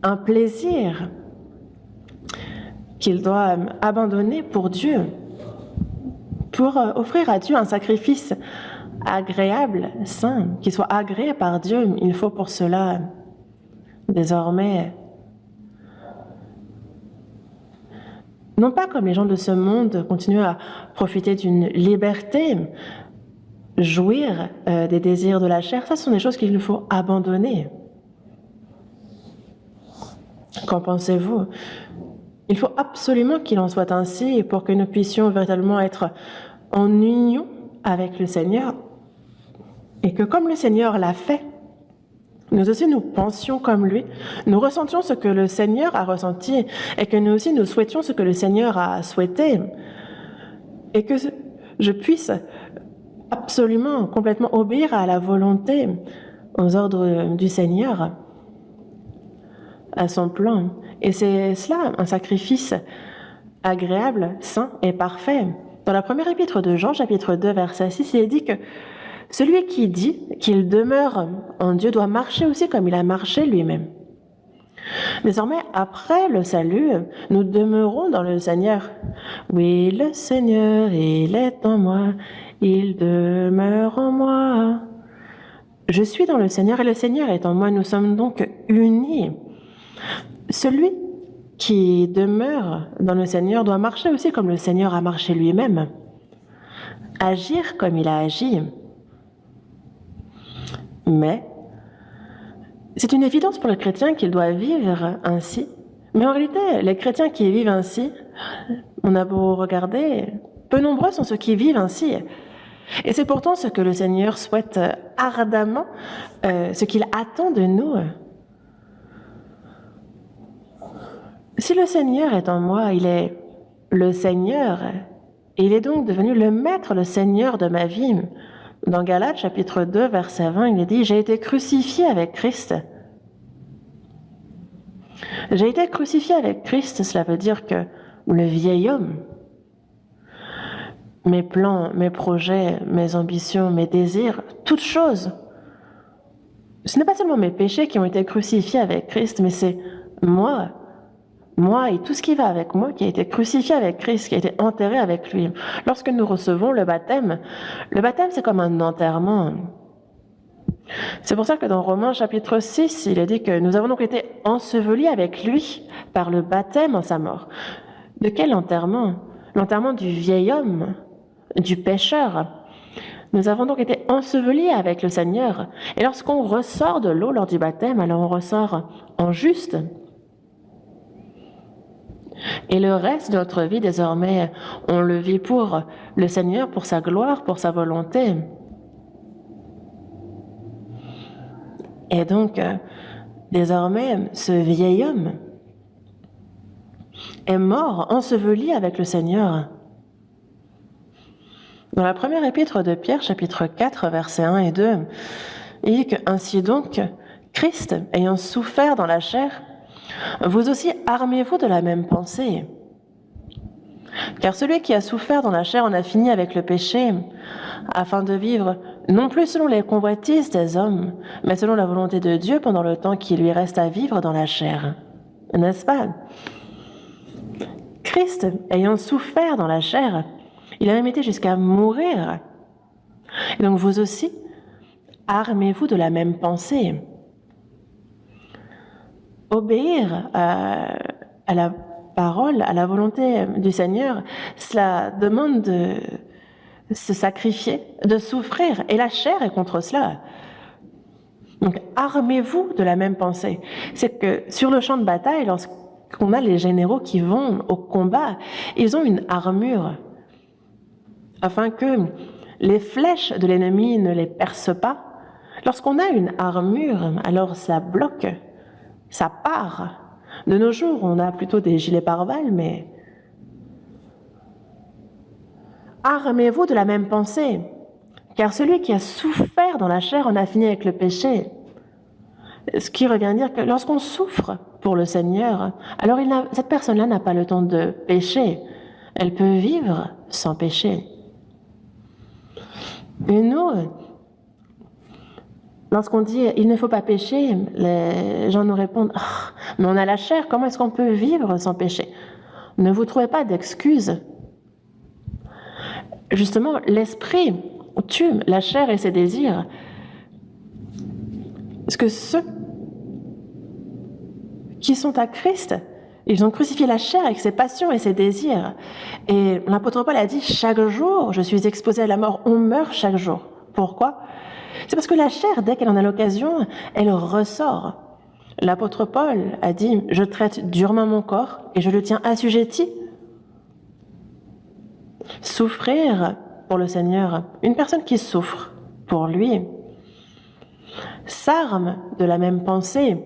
un plaisir qu'il doit abandonner pour Dieu, pour offrir à Dieu un sacrifice agréable, saint, qui soit agréé par Dieu. Il faut pour cela désormais, non pas comme les gens de ce monde, continuer à profiter d'une liberté, jouir des désirs de la chair. Ça, ce sont des choses qu'il nous faut abandonner. Qu'en pensez-vous ? Il faut absolument qu'il en soit ainsi pour que nous puissions véritablement être en union avec le Seigneur et que comme le Seigneur l'a fait, nous aussi nous pensions comme lui, nous ressentions ce que le Seigneur a ressenti et que nous aussi nous souhaitions ce que le Seigneur a souhaité et que je puisse absolument, complètement obéir à la volonté, aux ordres du Seigneur, à son plan. Et c'est cela, un sacrifice agréable, saint et parfait. Dans la première épître de Jean, chapitre 2, verset 6, il est dit que celui qui dit qu'il demeure en Dieu doit marcher aussi comme il a marché lui-même. Désormais, après le salut, nous demeurons dans le Seigneur. Oui, le Seigneur, il est en moi, il demeure en moi. Je suis dans le Seigneur et le Seigneur est en moi. Nous sommes donc unis. Celui qui demeure dans le Seigneur doit marcher aussi comme le Seigneur a marché lui-même, agir comme il a agi. Mais c'est une évidence pour le chrétien qu'il doit vivre ainsi. Mais en réalité, les chrétiens qui vivent ainsi, on a beau regarder, peu nombreux sont ceux qui vivent ainsi. Et c'est pourtant ce que le Seigneur souhaite ardemment, ce qu'il attend de nous. Si le Seigneur est en moi, il est le Seigneur Et il est donc devenu le maître, le Seigneur de ma vie. Dans Galates, chapitre 2, verset 20, il est dit « J'ai été crucifié avec Christ ». J'ai été crucifié avec Christ, cela veut dire que le vieil homme, mes plans, mes projets, mes ambitions, mes désirs, toutes choses, ce n'est pas seulement mes péchés qui ont été crucifiés avec Christ, mais c'est moi et tout ce qui va avec moi qui a été crucifié avec Christ, qui a été enterré avec lui. Lorsque nous recevons le baptême c'est comme un enterrement. C'est pour ça que dans Romains chapitre 6, il est dit que nous avons donc été ensevelis avec lui par le baptême en sa mort. De quel enterrement? L'enterrement du vieil homme, du pécheur. Nous avons donc été ensevelis avec le Seigneur. Et lorsqu'on ressort de l'eau lors du baptême, alors on ressort en juste. Et le reste de notre vie, désormais, on le vit pour le Seigneur, pour sa gloire, pour sa volonté. Et donc, désormais, ce vieil homme est mort, enseveli avec le Seigneur. – Dans la première épître de Pierre, chapitre 4, versets 1 et 2, il dit que « Ainsi donc, Christ, ayant souffert dans la chair, vous aussi armez-vous de la même pensée. Car celui qui a souffert dans la chair en a fini avec le péché, afin de vivre non plus selon les convoitises des hommes, mais selon la volonté de Dieu pendant le temps qui lui reste à vivre dans la chair. » N'est-ce pas? Christ, ayant souffert dans la chair, il a même été jusqu'à mourir. Et donc vous aussi, armez-vous de la même pensée. Obéir à la parole, à la volonté du Seigneur, cela demande de se sacrifier, de souffrir, et la chair est contre cela. Donc armez-vous de la même pensée. C'est que sur le champ de bataille, lorsqu'on a les généraux qui vont au combat, ils ont une armure, afin que les flèches de l'ennemi ne les percent pas. Lorsqu'on a une armure, alors ça bloque, ça part. De nos jours, on a plutôt des gilets pare-balles, mais armez-vous de la même pensée, car celui qui a souffert dans la chair en a fini avec le péché. Ce qui revient à dire que lorsqu'on souffre pour le Seigneur, alors cette personne-là n'a pas le temps de pécher. Elle peut vivre sans péché. Et nous, lorsqu'on dit « il ne faut pas pécher », les gens nous répondent oh, « mais on a la chair, comment est-ce qu'on peut vivre sans péché ?» Ne vous trouvez pas d'excuses. Justement, l'esprit tue la chair et ses désirs. Parce que ceux qui sont à Christ, ils ont crucifié la chair avec ses passions et ses désirs. Et l'apôtre Paul a dit « chaque jour, je suis exposé à la mort, on meurt chaque jour ». Pourquoi ? C'est parce que la chair, dès qu'elle en a l'occasion, elle ressort. L'apôtre Paul a dit « je traite durement mon corps et je le tiens assujetti ». Souffrir pour le Seigneur, une personne qui souffre pour lui, s'arme de la même pensée.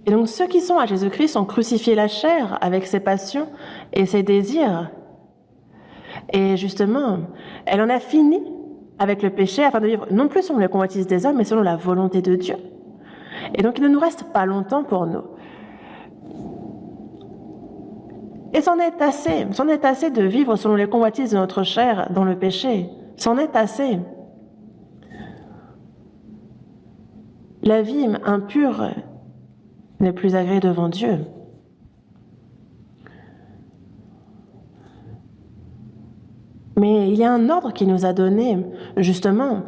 Et donc ceux qui sont à Jésus-Christ ont crucifié la chair avec ses passions et ses désirs. Et justement, elle en a fini avec le péché afin de vivre non plus selon les convoitises des hommes, mais selon la volonté de Dieu. Et donc il ne nous reste pas longtemps pour nous. Et c'en est assez de vivre selon les convoitises de notre chair dans le péché. C'en est assez. La vie impure n'est plus agréée devant Dieu. Mais il y a un ordre qui nous a donné, justement,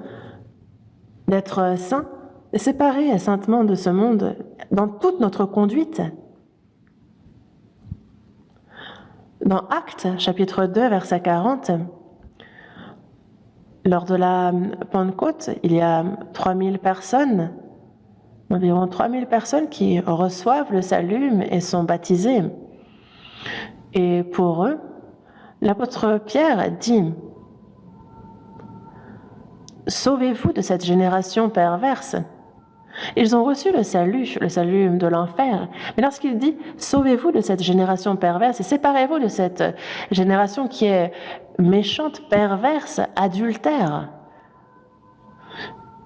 d'être saints, séparés saintement de ce monde dans toute notre conduite. Dans Actes, chapitre 2, verset 40, lors de la Pentecôte, il y a 3000 personnes, environ 3000 personnes qui reçoivent le salut et sont baptisées. Et pour eux, l'apôtre Pierre dit « Sauvez-vous de cette génération perverse. Ils ont reçu le salut de l'enfer. Mais lorsqu'il dit « Sauvez-vous de cette génération perverse et séparez-vous de cette génération qui est méchante, perverse, adultère. »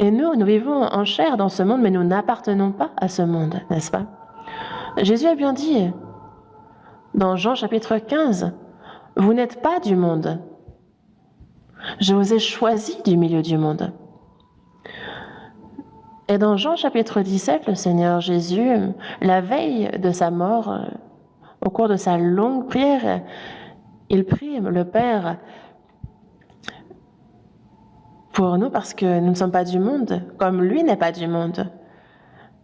Et nous vivons en chair dans ce monde, mais nous n'appartenons pas à ce monde, n'est-ce pas? Jésus a bien dit, dans Jean chapitre 15, « Vous n'êtes pas du monde. Je vous ai choisi du milieu du monde. » Et dans Jean chapitre 17, le Seigneur Jésus, la veille de sa mort, au cours de sa longue prière, il prie le Père pour nous parce que nous ne sommes pas du monde, comme lui n'est pas du monde.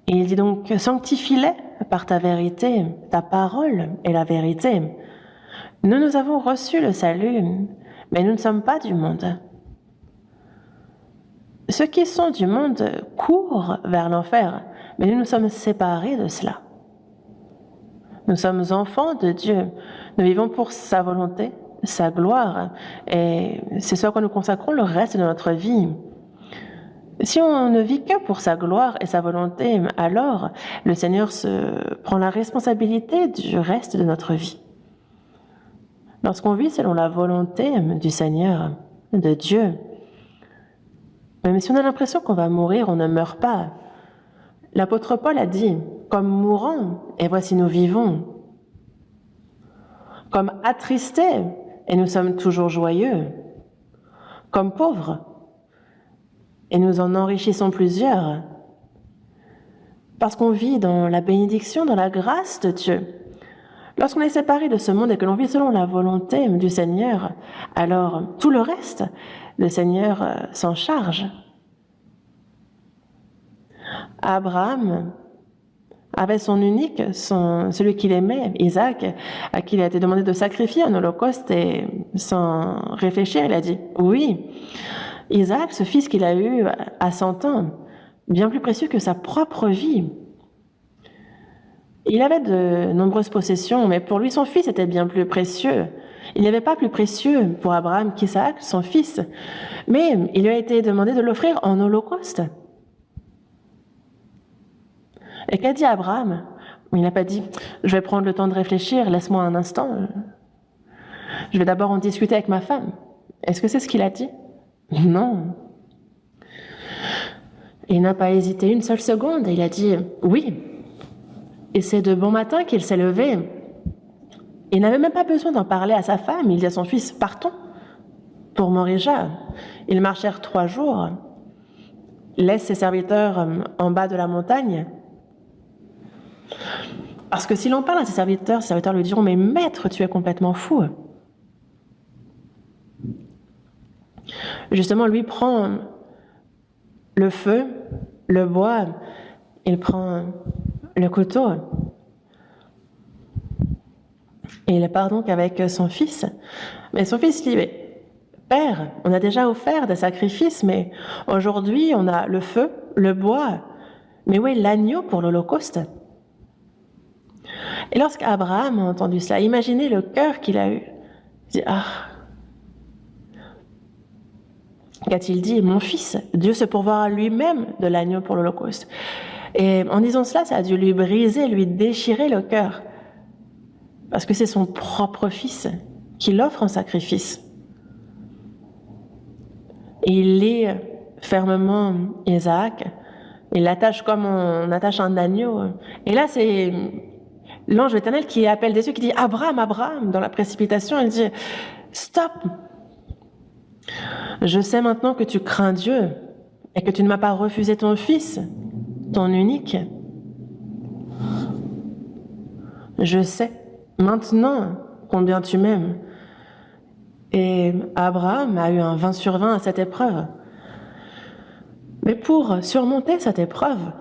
Et il dit donc, sanctifie-les par ta vérité, ta parole est la vérité. Nous avons reçu le salut, mais nous ne sommes pas du monde. Ceux qui sont du monde courent vers l'enfer, mais nous nous sommes séparés de cela. Nous sommes enfants de Dieu. Nous vivons pour sa volonté, sa gloire, et c'est ce à quoi nous consacrons le reste de notre vie. Si on ne vit que pour sa gloire et sa volonté, alors le Seigneur prend la responsabilité du reste de notre vie. Lorsqu'on vit selon la volonté du Seigneur, de Dieu, même si on a l'impression qu'on va mourir, on ne meurt pas. L'apôtre Paul a dit, comme mourants, et voici nous vivons. Comme attristés, et nous sommes toujours joyeux. Comme pauvres, et nous en enrichissons plusieurs. Parce qu'on vit dans la bénédiction, dans la grâce de Dieu. Lorsqu'on est séparé de ce monde et que l'on vit selon la volonté du Seigneur, alors tout le reste, le Seigneur s'en charge. Abraham avait son unique, celui qu'il aimait, Isaac, à qui il a été demandé de sacrifier un holocauste, et sans réfléchir, il a dit « Oui, Isaac, ce fils qu'il a eu à 100 ans, bien plus précieux que sa propre vie. » Il avait de nombreuses possessions, mais pour lui, son fils était bien plus précieux. Il n'y avait pas plus précieux pour Abraham qu'Isaac, son fils, mais il lui a été demandé de l'offrir en holocauste. Et qu'a dit Abraham? Il n'a pas dit « Je vais prendre le temps de réfléchir, laisse-moi un instant. Je vais d'abord en discuter avec ma femme. » Est-ce que c'est ce qu'il a dit? Non. Il n'a pas hésité une seule seconde, il a dit « Oui. » Et c'est de bon matin qu'il s'est levé. Il n'avait même pas besoin d'en parler à sa femme. Il dit à son fils, partons pour Morija. Ils marchèrent 3 jours, laissent ses serviteurs en bas de la montagne. Parce que s'il en parle à ses serviteurs lui diront, mais maître, tu es complètement fou. Justement, lui prend le feu, le bois, il prend le couteau. Et il part donc avec son fils. Mais son fils dit, Père, on a déjà offert des sacrifices, mais aujourd'hui on a le feu, le bois. Mais où est l'agneau pour l'Holocauste? Et lorsqu'Abraham a entendu cela, imaginez le cœur qu'il a eu. Il dit, qu'a-t-il dit? Mon fils, Dieu se pourvoira lui-même de l'agneau pour l'Holocauste. Et en disant cela, ça a dû lui briser, lui déchirer le cœur. Parce que c'est son propre fils qui l'offre en sacrifice. Et il lie fermement Isaac, il l'attache comme on attache un agneau. Et là, c'est l'ange éternel qui appelle des cieux, qui dit « Abraham, Abraham !» Dans la précipitation, il dit « Stop ! Je sais maintenant que tu crains Dieu et que tu ne m'as pas refusé ton fils, ton unique. Je sais maintenant combien tu m'aimes. » Et Abraham a eu un 20 sur 20 à cette épreuve. Mais pour surmonter cette épreuve,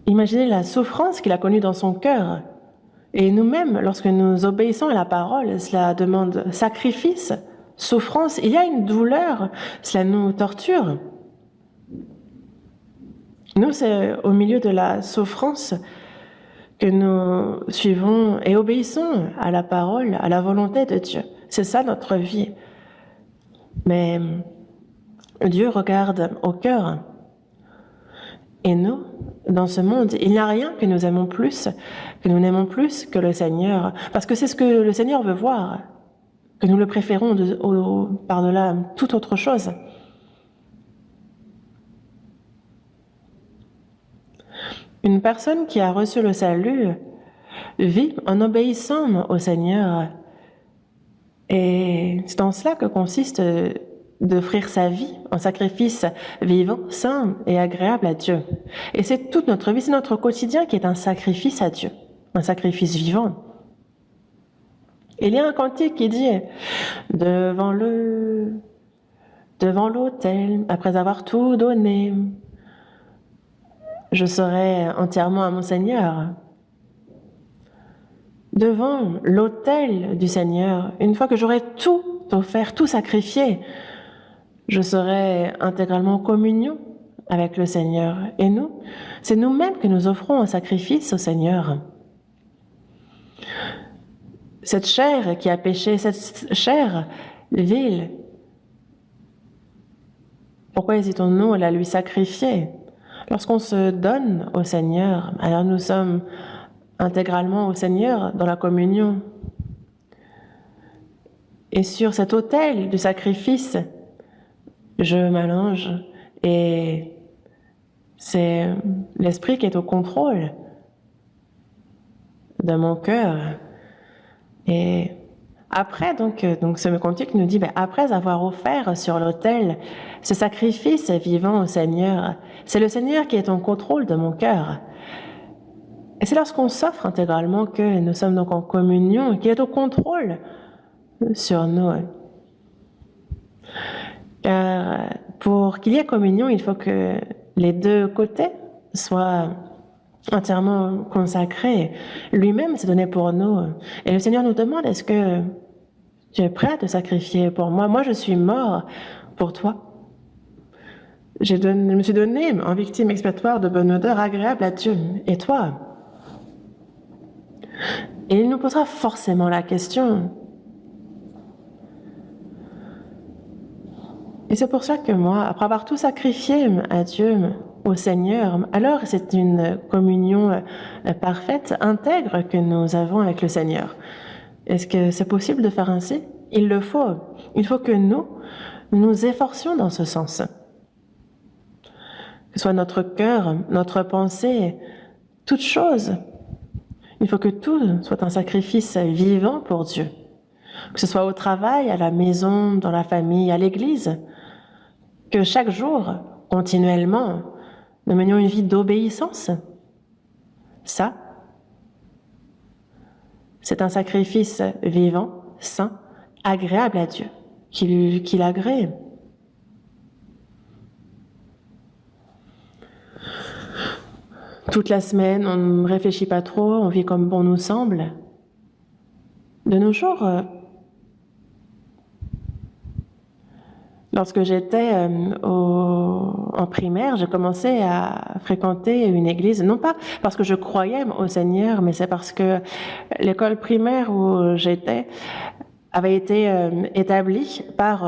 imaginez la souffrance qu'il a connue dans son cœur. Et nous-mêmes, lorsque nous obéissons à la parole, cela demande sacrifice, souffrance. Il y a une douleur, cela nous torture. Nous, c'est au milieu de la souffrance que nous suivons et obéissons à la parole, à la volonté de Dieu. C'est ça notre vie. Mais Dieu regarde au cœur. Et nous, dans ce monde, il n'y a rien que nous aimons plus, que nous n'aimons plus que le Seigneur, parce que c'est ce que le Seigneur veut voir, que nous le préférons par-delà toute autre chose. Une personne qui a reçu le salut vit en obéissant au Seigneur. Et c'est en cela que consiste d'offrir sa vie en sacrifice vivant, saint et agréable à Dieu. Et c'est toute notre vie, c'est notre quotidien qui est un sacrifice à Dieu, un sacrifice vivant. Il y a un cantique qui dit « Devant l'autel, après avoir tout donné, je serai entièrement à mon Seigneur. » Devant l'autel du Seigneur, une fois que j'aurai tout offert, tout sacrifié, je serai intégralement en communion avec le Seigneur. Et nous, c'est nous-mêmes que nous offrons un sacrifice au Seigneur. Cette chair qui a péché, cette chair vile, pourquoi hésitons-nous à la lui sacrifier? Lorsqu'on se donne au Seigneur, alors nous sommes intégralement au Seigneur dans la communion. Et sur cet autel du sacrifice, je m'allonge et c'est l'Esprit qui est au contrôle de mon cœur. Et après, donc ce cantique nous dit, après avoir offert sur l'autel ce sacrifice vivant au Seigneur, c'est le Seigneur qui est en contrôle de mon cœur. Et c'est lorsqu'on s'offre intégralement que nous sommes donc en communion, qui est au contrôle sur nous. Car pour qu'il y ait communion, il faut que les deux côtés soient entièrement consacrés. Lui-même s'est donné pour nous. Et le Seigneur nous demande, est-ce que tu es prêt à te sacrifier pour moi? Moi, je suis mort pour toi. Je me suis donné en victime expiatoire de bonne odeur agréable à Dieu. Et toi? Et il nous posera forcément la question. Et c'est pour ça que moi, après avoir tout sacrifié à Dieu, au Seigneur, alors c'est une communion parfaite, intègre que nous avons avec le Seigneur. Est-ce que c'est possible de faire ainsi? Il le faut. Il faut que nous efforcions dans ce sens. Que ce soit notre cœur, notre pensée, toute chose. Il faut que tout soit un sacrifice vivant pour Dieu. Que ce soit au travail, à la maison, dans la famille, à l'église. Que chaque jour, continuellement, nous menions une vie d'obéissance. Ça, c'est un sacrifice vivant, saint, agréable à Dieu, qui l'agrée. Toute la semaine, on ne réfléchit pas trop, on vit comme bon nous semble. De nos jours, lorsque j'étais en primaire, j'ai commencé à fréquenter une église, non pas parce que je croyais au Seigneur, mais c'est parce que l'école primaire où j'étais avait été établie par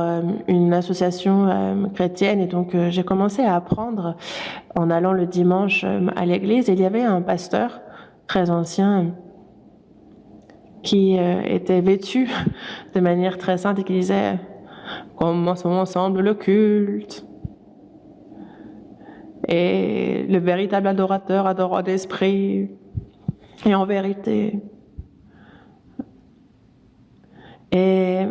une association chrétienne, et donc j'ai commencé à apprendre en allant le dimanche à l'église. Et il y avait un pasteur très ancien qui était vêtu de manière très sainte et qui disait « Commençons ensemble le culte ». Et le véritable adorateur adore d'esprit et en vérité. Et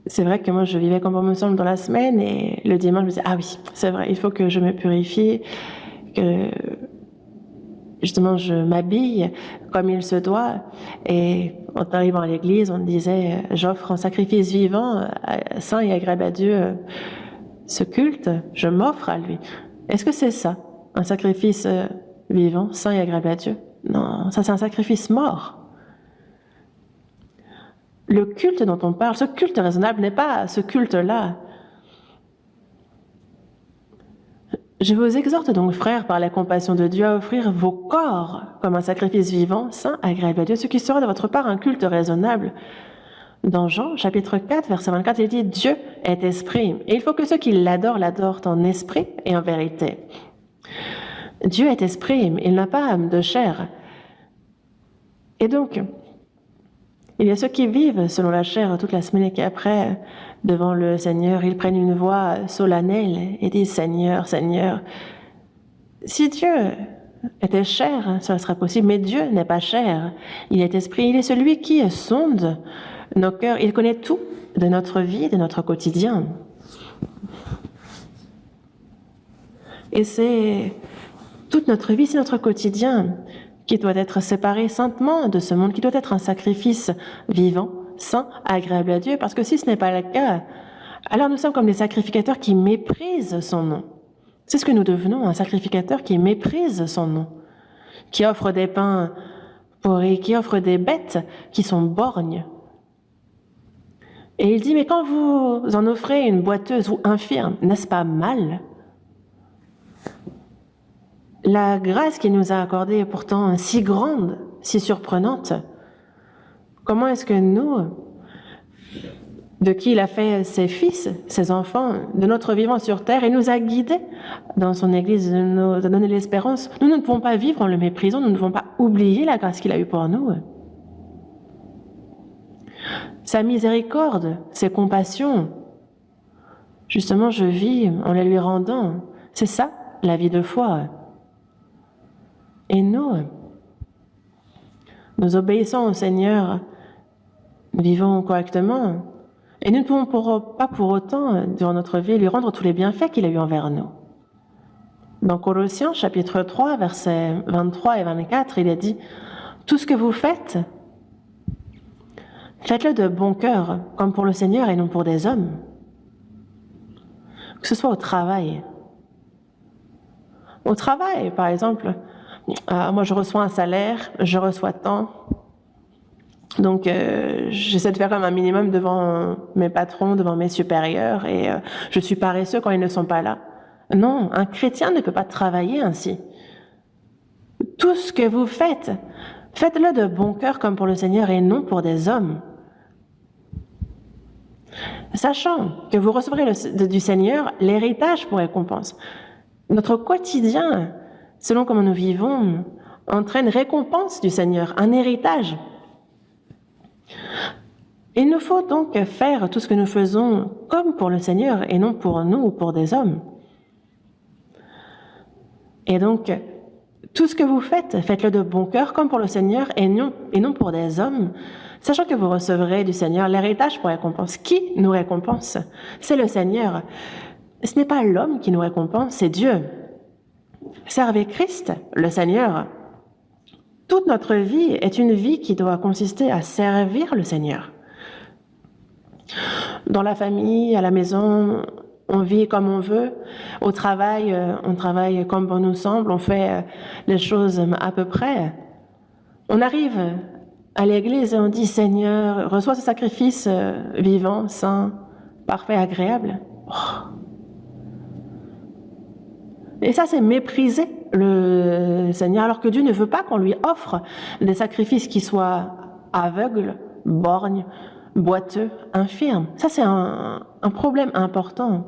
c'est vrai que moi, je vivais comme bon me semble dans la semaine, et le dimanche, je me disais, ah oui, c'est vrai, il faut que je me purifie, que justement, je m'habille comme il se doit. Et en arrivant à l'église, on me disait, j'offre en sacrifice vivant, saint et agréable à Dieu, ce culte, je m'offre à lui. Est-ce que c'est ça, un sacrifice vivant, saint et agréable à Dieu? Non, ça c'est un sacrifice mort. Le culte dont on parle, ce culte raisonnable n'est pas ce culte-là. Je vous exhorte donc, frères, par la compassion de Dieu, à offrir vos corps comme un sacrifice vivant, saint, agréable à Dieu, ce qui sera de votre part un culte raisonnable. Dans Jean, chapitre 4, verset 24, il dit « Dieu est esprit ». Et il faut que ceux qui l'adorent en esprit et en vérité. Dieu est esprit, il n'a pas de chair. Et donc, il y a ceux qui vivent selon la chair toute la semaine et qui après, devant le Seigneur, ils prennent une voix solennelle et disent « Seigneur, Seigneur ». Si Dieu était chair, cela serait possible, mais Dieu n'est pas chair. Il est esprit, il est celui qui sonde nos cœurs. Il connaît tout de notre vie, de notre quotidien. Et c'est toute notre vie, c'est notre quotidien qui doit être séparé saintement de ce monde, qui doit être un sacrifice vivant, saint, agréable à Dieu, parce que si ce n'est pas le cas, alors nous sommes comme des sacrificateurs qui méprisent son nom. C'est ce que nous devenons, un sacrificateur qui méprise son nom, qui offre des pains pourris, qui offre des bêtes qui sont borgnes. Et il dit, mais quand vous en offrez une boiteuse ou infirme, n'est-ce pas mal ? La grâce qu'il nous a accordée est pourtant si grande, si surprenante. Comment est-ce que nous, de qui il a fait ses fils, ses enfants, de notre vivant sur terre, il nous a guidés dans son Église, nous a donné l'espérance. Nous ne pouvons pas vivre en le méprisant, nous ne pouvons pas oublier la grâce qu'il a eue pour nous. Sa miséricorde, ses compassions, justement, je vis en les lui rendant. C'est ça, la vie de foi. Et nous obéissons au Seigneur, nous vivons correctement, et nous ne pouvons pas pour autant, durant notre vie, lui rendre tous les bienfaits qu'il a eus envers nous. Dans Colossiens, chapitre 3, versets 23 et 24, il est dit « Tout ce que vous faites, faites-le de bon cœur, comme pour le Seigneur et non pour des hommes. » Que ce soit au travail. Au travail, par exemple, moi je reçois un salaire, je reçois tant. Donc j'essaie de faire comme un minimum devant mes patrons, devant mes supérieurs, et je suis paresseux quand ils ne sont pas là. Non, un chrétien ne peut pas travailler ainsi. Tout ce que vous faites, faites-le de bon cœur comme pour le Seigneur et non pour des hommes. Sachant que vous recevrez du Seigneur l'héritage pour récompense. Notre quotidien, selon comment nous vivons, entraîne récompense du Seigneur, un héritage. Il nous faut donc faire tout ce que nous faisons comme pour le Seigneur et non pour nous ou pour des hommes. Et donc, tout ce que vous faites, faites-le de bon cœur comme pour le Seigneur et non pour des hommes, sachant que vous recevrez du Seigneur l'héritage pour récompense. Qui nous récompense? C'est le Seigneur. Ce n'est pas l'homme qui nous récompense, c'est Dieu. Servez Christ, le Seigneur. Toute notre vie est une vie qui doit consister à servir le Seigneur. Dans la famille, à la maison, on vit comme on veut. Au travail, on travaille comme bon nous semble. On fait les choses à peu près. On arrive à l'église et on dit « Seigneur, reçois ce sacrifice vivant, saint, parfait, agréable. Oh. » Et ça, c'est mépriser le Seigneur, alors que Dieu ne veut pas qu'on lui offre des sacrifices qui soient aveugles, borgnes, boiteux, infirmes. Ça, c'est un problème important.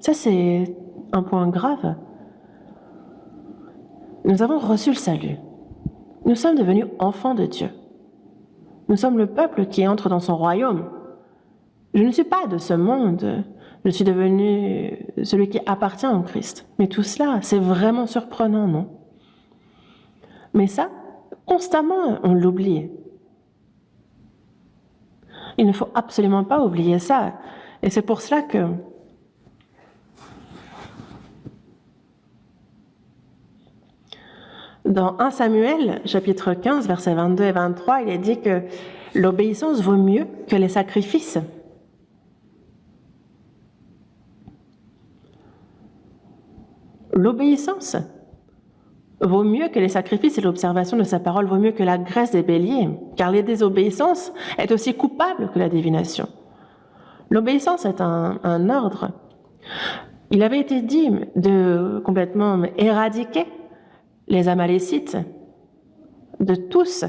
Ça, c'est un point grave. Nous avons reçu le salut. Nous sommes devenus enfants de Dieu. Nous sommes le peuple qui entre dans son royaume. Je ne suis pas de ce monde. Je suis devenu celui qui appartient au Christ. Mais tout cela, c'est vraiment surprenant, non? Mais ça, constamment, on l'oublie. Il ne faut absolument pas oublier ça. Et c'est pour cela que dans 1 Samuel, chapitre 15, versets 22 et 23, il est dit que l'obéissance vaut mieux que les sacrifices. L'obéissance vaut mieux que les sacrifices et l'observation de sa parole vaut mieux que la graisse des béliers, car la désobéissance est aussi coupable que la divination. L'obéissance est un ordre. Il avait été dit de complètement éradiquer les Amalécites, de tous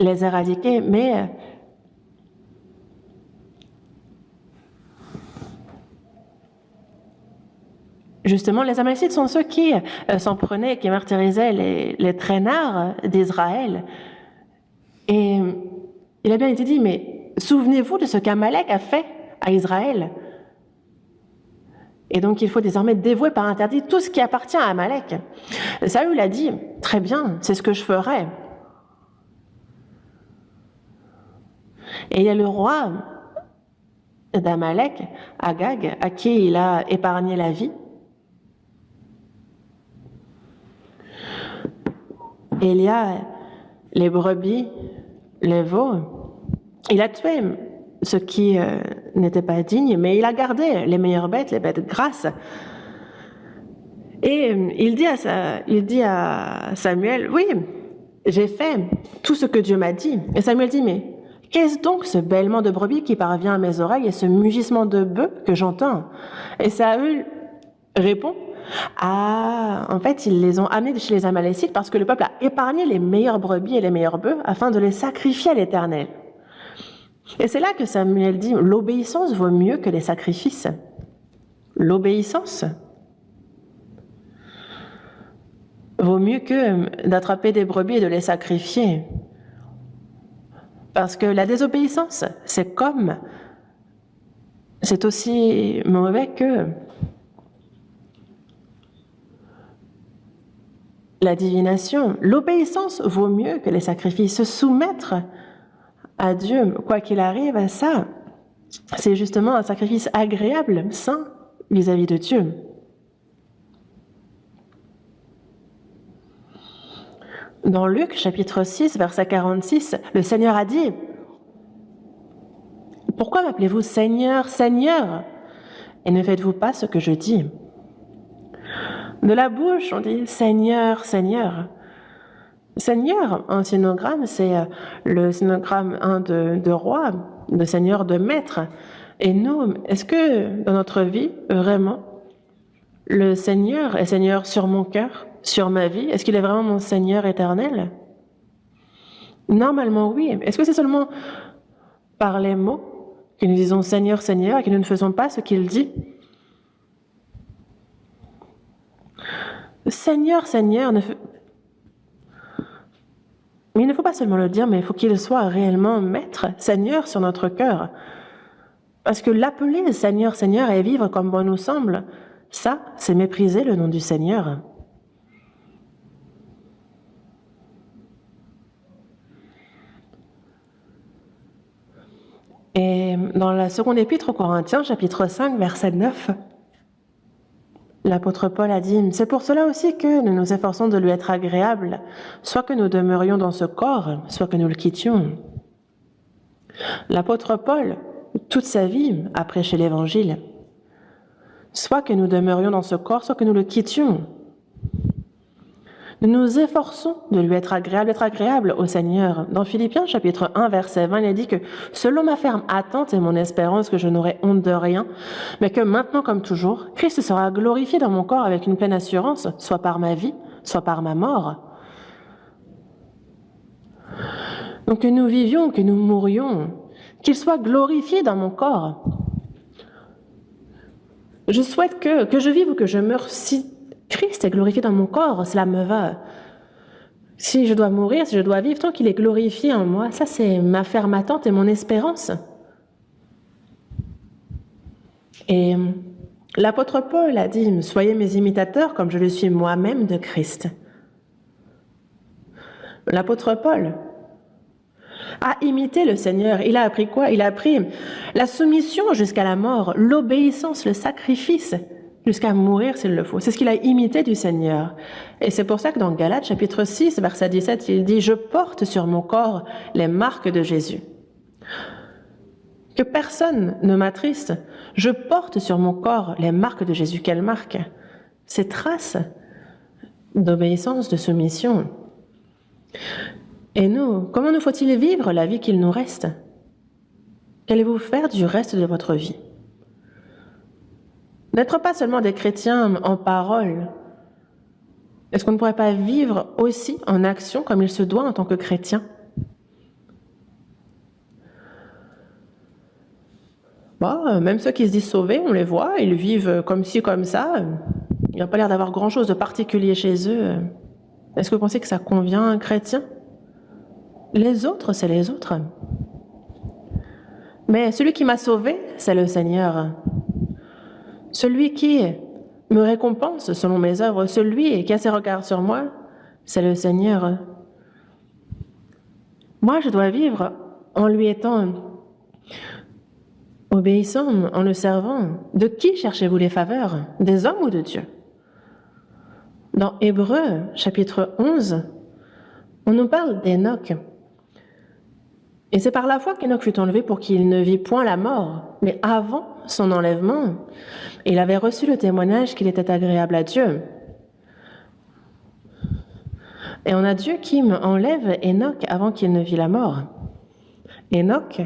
les éradiquer, mais Justement, les Amalécites sont ceux qui s'en prenaient, qui martyrisaient les traînards d'Israël. Et il a bien été dit, mais souvenez-vous de ce qu'Amalek a fait à Israël. Et donc, il faut désormais dévouer par interdit tout ce qui appartient à Amalek. Saül a dit, très bien, c'est ce que je ferai. Et il y a le roi d'Amalek, Agag, à qui il a épargné la vie. Et il y a les brebis, les veaux. Il a tué ce qui n'était pas digne, mais il a gardé les meilleures bêtes, les bêtes grasses. Et il dit à Samuel, oui, j'ai fait tout ce que Dieu m'a dit. Et Samuel dit, mais qu'est-ce donc ce bêlement de brebis qui parvient à mes oreilles et ce mugissement de bœuf que j'entends? Et Saül répond, ah, en fait, ils les ont amenés de chez les Amalécites parce que le peuple a épargné les meilleures brebis et les meilleurs bœufs afin de les sacrifier à l'Éternel. Et c'est là que Samuel dit, l'obéissance vaut mieux que les sacrifices. L'obéissance vaut mieux que d'attraper des brebis et de les sacrifier. Parce que la désobéissance, c'est aussi mauvais que la divination. L'obéissance vaut mieux que les sacrifices. Se soumettre à Dieu, quoi qu'il arrive, ça, c'est justement un sacrifice agréable, saint, vis-à-vis de Dieu. Dans Luc, chapitre 6, verset 46, le Seigneur a dit, « Pourquoi m'appelez-vous Seigneur, Seigneur, et ne faites-vous pas ce que je dis ?» De la bouche, on dit « Seigneur, Seigneur ». Seigneur, en synogramme, c'est le synogramme de roi, de seigneur, de maître. Et nous, est-ce que dans notre vie, vraiment, le Seigneur est Seigneur sur mon cœur, sur ma vie? Est-ce qu'il est vraiment mon Seigneur éternel? Normalement, oui. Est-ce que c'est seulement par les mots que nous disons Seigneur, Seigneur, et que nous ne faisons pas ce qu'il dit? Seigneur, Seigneur, mais il ne faut pas seulement le dire, mais il faut qu'il soit réellement maître, Seigneur sur notre cœur. Parce que l'appeler Seigneur, Seigneur et vivre comme bon nous semble, ça, c'est mépriser le nom du Seigneur. Et dans la seconde épître aux Corinthiens, chapitre 5, verset 9, l'apôtre Paul a dit, « C'est pour cela aussi que nous nous efforçons de lui être agréables, soit que nous demeurions dans ce corps, soit que nous le quittions. » L'apôtre Paul, toute sa vie, a prêché l'Évangile. Soit que nous demeurions dans ce corps, soit que nous le quittions. Nous nous efforçons de lui être agréable au Seigneur. Dans Philippiens, chapitre 1, verset 20, il est dit que « Selon ma ferme attente et mon espérance que je n'aurai honte de rien, mais que maintenant comme toujours, Christ sera glorifié dans mon corps avec une pleine assurance, soit par ma vie, soit par ma mort. » Donc que nous vivions, que nous mourions, qu'il soit glorifié dans mon corps. Je souhaite que je vive ou que je meure, si Christ est glorifié dans mon corps, cela me va. Si je dois mourir, si je dois vivre, tant qu'il est glorifié en moi, ça c'est ma ferme attente et mon espérance. Et l'apôtre Paul a dit, « Soyez mes imitateurs comme je le suis moi-même de Christ. » L'apôtre Paul a imité le Seigneur. Il a appris quoi? Il a appris la soumission jusqu'à la mort, l'obéissance, le sacrifice, jusqu'à mourir s'il le faut. C'est ce qu'il a imité du Seigneur. Et c'est pour ça que dans Galates, chapitre 6, verset 17, il dit « Je porte sur mon corps les marques de Jésus. » Que personne ne m'attriste. Je porte sur mon corps les marques de Jésus. Quelles marques? Ces traces d'obéissance, de soumission. Et nous, comment nous faut-il vivre la vie qu'il nous reste? Qu'allez-vous faire du reste de votre vie? N'être pas seulement des chrétiens en parole. Est-ce qu'on ne pourrait pas vivre aussi en action comme il se doit en tant que chrétien? Bon, même ceux qui se disent sauvés, on les voit, ils vivent comme ci, comme ça. Il n'y a pas l'air d'avoir grand-chose de particulier chez eux. Est-ce que vous pensez que ça convient à un chrétien? Les autres, c'est les autres. Mais celui qui m'a sauvé, c'est le Seigneur. Celui qui me récompense selon mes œuvres, celui qui a ses regards sur moi, c'est le Seigneur. Moi, je dois vivre en lui étant obéissant, en le servant. De qui cherchez-vous les faveurs? Des hommes ou de Dieu? Dans Hébreux, chapitre 11, on nous parle d'Hénoch. Et c'est par la foi qu'Hénoch fut enlevé pour qu'il ne vit point la mort. Mais avant son enlèvement, il avait reçu le témoignage qu'il était agréable à Dieu. Et on a Dieu qui enlève Hénoch avant qu'il ne vit la mort. Hénoch,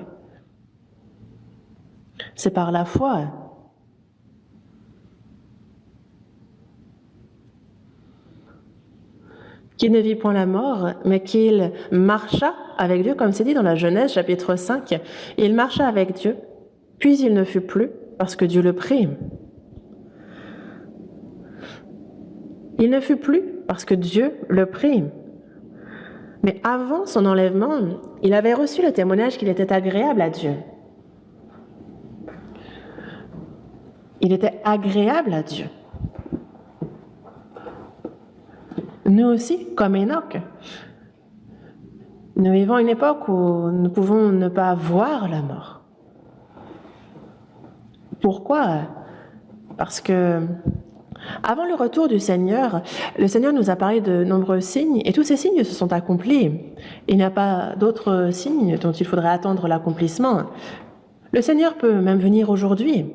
c'est par la foi. Qu'il ne vit point la mort, mais qu'il marcha avec Dieu, comme c'est dit dans la Genèse, chapitre 5. Il marcha avec Dieu, puis il ne fut plus, parce que Dieu le prit. Il ne fut plus, parce que Dieu le prit. Mais avant son enlèvement, il avait reçu le témoignage qu'il était agréable à Dieu. Il était agréable à Dieu. Nous aussi, comme Hénoch, nous vivons une époque où nous pouvons ne pas voir la mort. Pourquoi? Parce que avant le retour du Seigneur, le Seigneur nous a parlé de nombreux signes et tous ces signes se sont accomplis. Il n'y a pas d'autres signes dont il faudrait attendre l'accomplissement. Le Seigneur peut même venir aujourd'hui.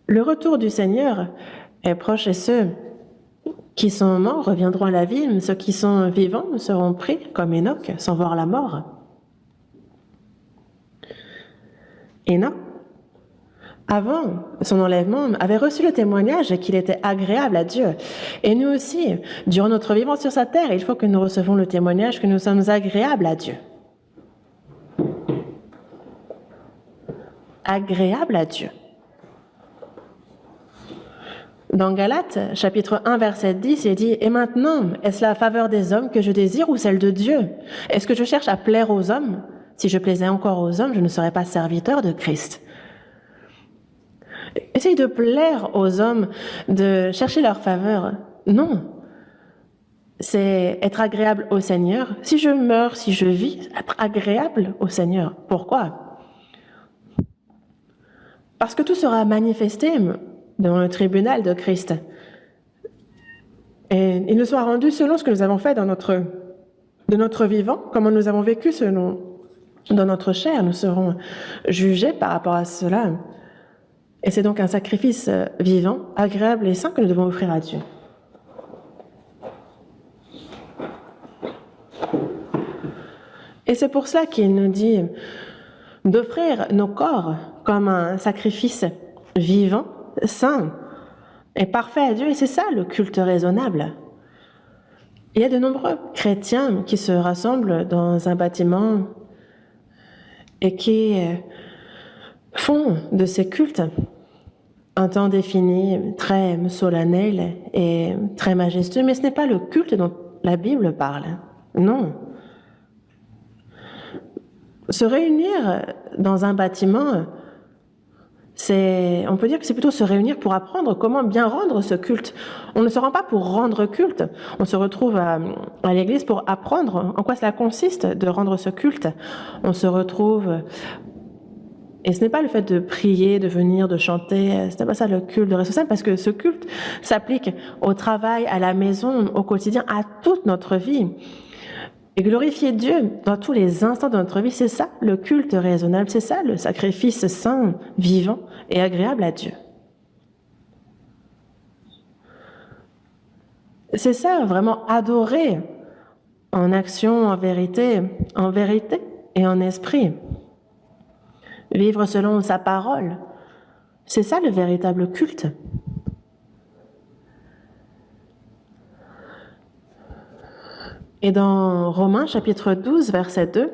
Le retour du Seigneur est proche et ceux qui sont morts reviendront à la vie, mais ceux qui sont vivants seront pris, comme Hénoch, sans voir la mort. Hénoch, avant son enlèvement, avait reçu le témoignage qu'il était agréable à Dieu. Et nous aussi, durant notre vivant sur sa terre, il faut que nous recevons le témoignage que nous sommes agréables à Dieu. Agréables à Dieu. Dans Galates, chapitre 1, verset 10, il est dit « Et maintenant, est-ce la faveur des hommes que je désire ou celle de Dieu? Est-ce que je cherche à plaire aux hommes? Si je plaisais encore aux hommes, je ne serais pas serviteur de Christ. » Essaye de plaire aux hommes, de chercher leur faveur. Non. C'est être agréable au Seigneur. Si je meurs, si je vis, être agréable au Seigneur. Pourquoi? Parce que tout sera manifesté devant le tribunal de Christ. Et il nous sera rendu selon ce que nous avons fait de notre vivant, comment nous avons vécu dans notre chair. Nous serons jugés par rapport à cela. Et c'est donc un sacrifice vivant, agréable et saint que nous devons offrir à Dieu. Et c'est pour cela qu'il nous dit d'offrir nos corps comme un sacrifice vivant, saint et parfait à Dieu. Et c'est ça le culte raisonnable. Il y a de nombreux chrétiens qui se rassemblent dans un bâtiment et qui font de ces cultes un temps défini, très solennel et très majestueux, mais ce n'est pas le culte dont la Bible parle. Non. Se réunir dans un bâtiment, on peut dire que c'est plutôt se réunir pour apprendre comment bien rendre ce culte. On ne se rend pas pour rendre culte, on se retrouve à l'église pour apprendre en quoi cela consiste de rendre ce culte. On se retrouve... Et ce n'est pas le fait de prier, de venir, de chanter, ce n'est pas ça le culte de responsable, parce que ce culte s'applique au travail, à la maison, au quotidien, à toute notre vie. Et glorifier Dieu dans tous les instants de notre vie, c'est ça le culte raisonnable, c'est ça le sacrifice saint, vivant et agréable à Dieu. C'est ça vraiment adorer en action, en vérité et en esprit. Vivre selon sa parole, c'est ça le véritable culte. Et dans Romains chapitre 12, verset 2,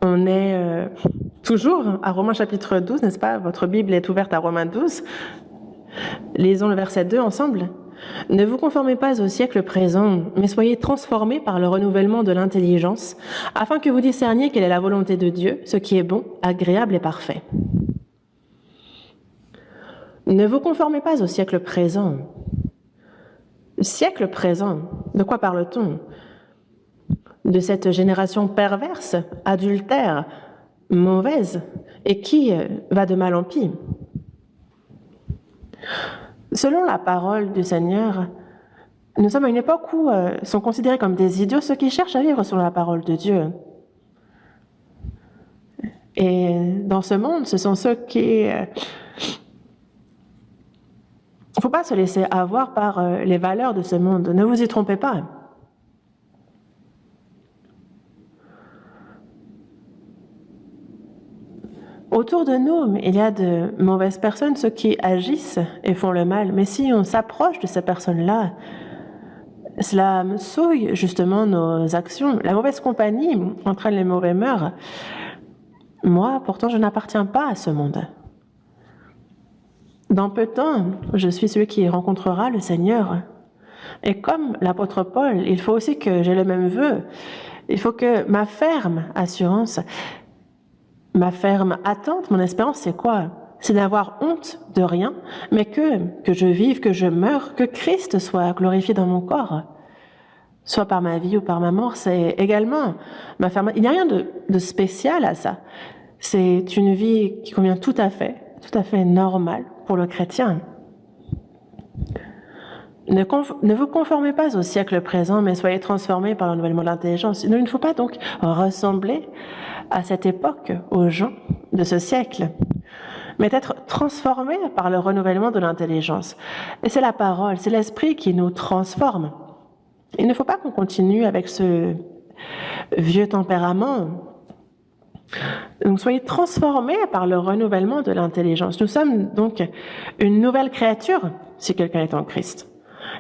on est toujours à Romains chapitre 12, n'est-ce pas? Votre Bible est ouverte à Romains 12. Lisons le verset 2 ensemble. « Ne vous conformez pas au siècle présent, mais soyez transformés par le renouvellement de l'intelligence, afin que vous discerniez quelle est la volonté de Dieu, ce qui est bon, agréable et parfait. » Ne vous conformez pas au siècle présent. Siècle présent, de quoi parle-t-on? De cette génération perverse, adultère, mauvaise, et qui va de mal en pis. Selon la parole du Seigneur, nous sommes à une époque où sont considérés comme des idiots ceux qui cherchent à vivre selon la parole de Dieu. Et dans ce monde, ce sont ceux qui... Il ne faut pas se laisser avoir par les valeurs de ce monde. Ne vous y trompez pas. Autour de nous, il y a de mauvaises personnes, ceux qui agissent et font le mal. Mais si on s'approche de ces personnes-là, cela souille justement nos actions. La mauvaise compagnie entraîne les mauvais mœurs. Moi, pourtant, je n'appartiens pas à ce monde. Dans peu de temps, je suis celui qui rencontrera le Seigneur. Et comme l'apôtre Paul, il faut aussi que j'ai le même vœu. Il faut que ma ferme assurance, ma ferme attente, mon espérance, c'est quoi? C'est d'avoir honte de rien, mais que je vive, que je meure, que Christ soit glorifié dans mon corps. Soit par ma vie ou par ma mort, c'est également ma ferme. Il n'y a rien de spécial à ça. C'est une vie qui convient tout à fait normale pour le chrétien. Ne vous conformez pas au siècle présent, mais soyez transformés par le renouvellement de l'intelligence. Il ne faut pas donc ressembler à cette époque, aux gens de ce siècle, mais être transformés par le renouvellement de l'intelligence. Et c'est la parole, c'est l'esprit qui nous transforme. Il ne faut pas qu'on continue avec ce vieux tempérament. Donc, soyez transformés par le renouvellement de l'intelligence. Nous sommes donc une nouvelle créature, si quelqu'un est en Christ.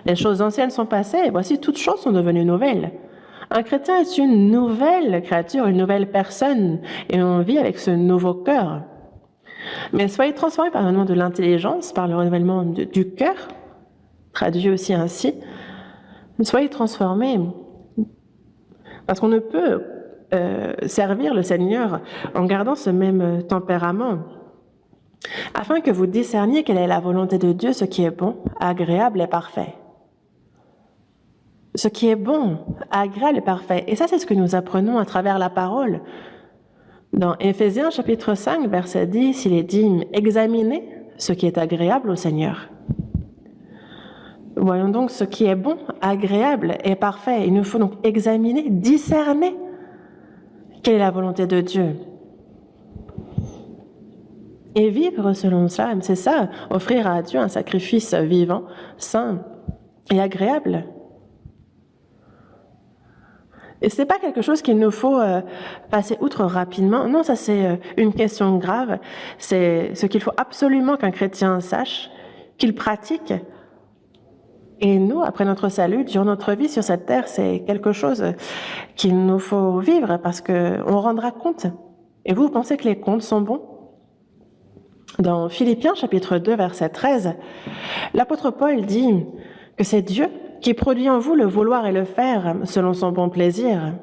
Les choses anciennes sont passées, et voici toutes choses sont devenues nouvelles. Un chrétien est une nouvelle créature, une nouvelle personne, et on vit avec ce nouveau cœur. Mais soyez transformés par le renouvellement de l'intelligence, par le renouvellement du cœur, traduit aussi ainsi. Soyez transformés, parce qu'on ne peut servir le Seigneur en gardant ce même tempérament, afin que vous discerniez quelle est la volonté de Dieu, ce qui est bon, agréable et parfait. Ce qui est bon, agréable et parfait. Et ça, c'est ce que nous apprenons à travers la parole. Dans Éphésiens chapitre 5, verset 10, il est dit « Examinez ce qui est agréable au Seigneur ». Voyons donc ce qui est bon, agréable et parfait. Il nous faut donc examiner, discerner quelle est la volonté de Dieu. Et vivre selon cela, c'est ça, offrir à Dieu un sacrifice vivant, saint et agréable. Et ce n'est pas quelque chose qu'il nous faut passer outre rapidement. Non, ça c'est une question grave. C'est ce qu'il faut absolument qu'un chrétien sache, qu'il pratique. Et nous, après notre salut, durant notre vie sur cette terre, c'est quelque chose qu'il nous faut vivre parce qu'on rendra compte. Et vous pensez que les comptes sont bons? Dans Philippiens chapitre 2, verset 13, l'apôtre Paul dit que c'est Dieu qui produit en vous le vouloir et le faire selon son bon plaisir.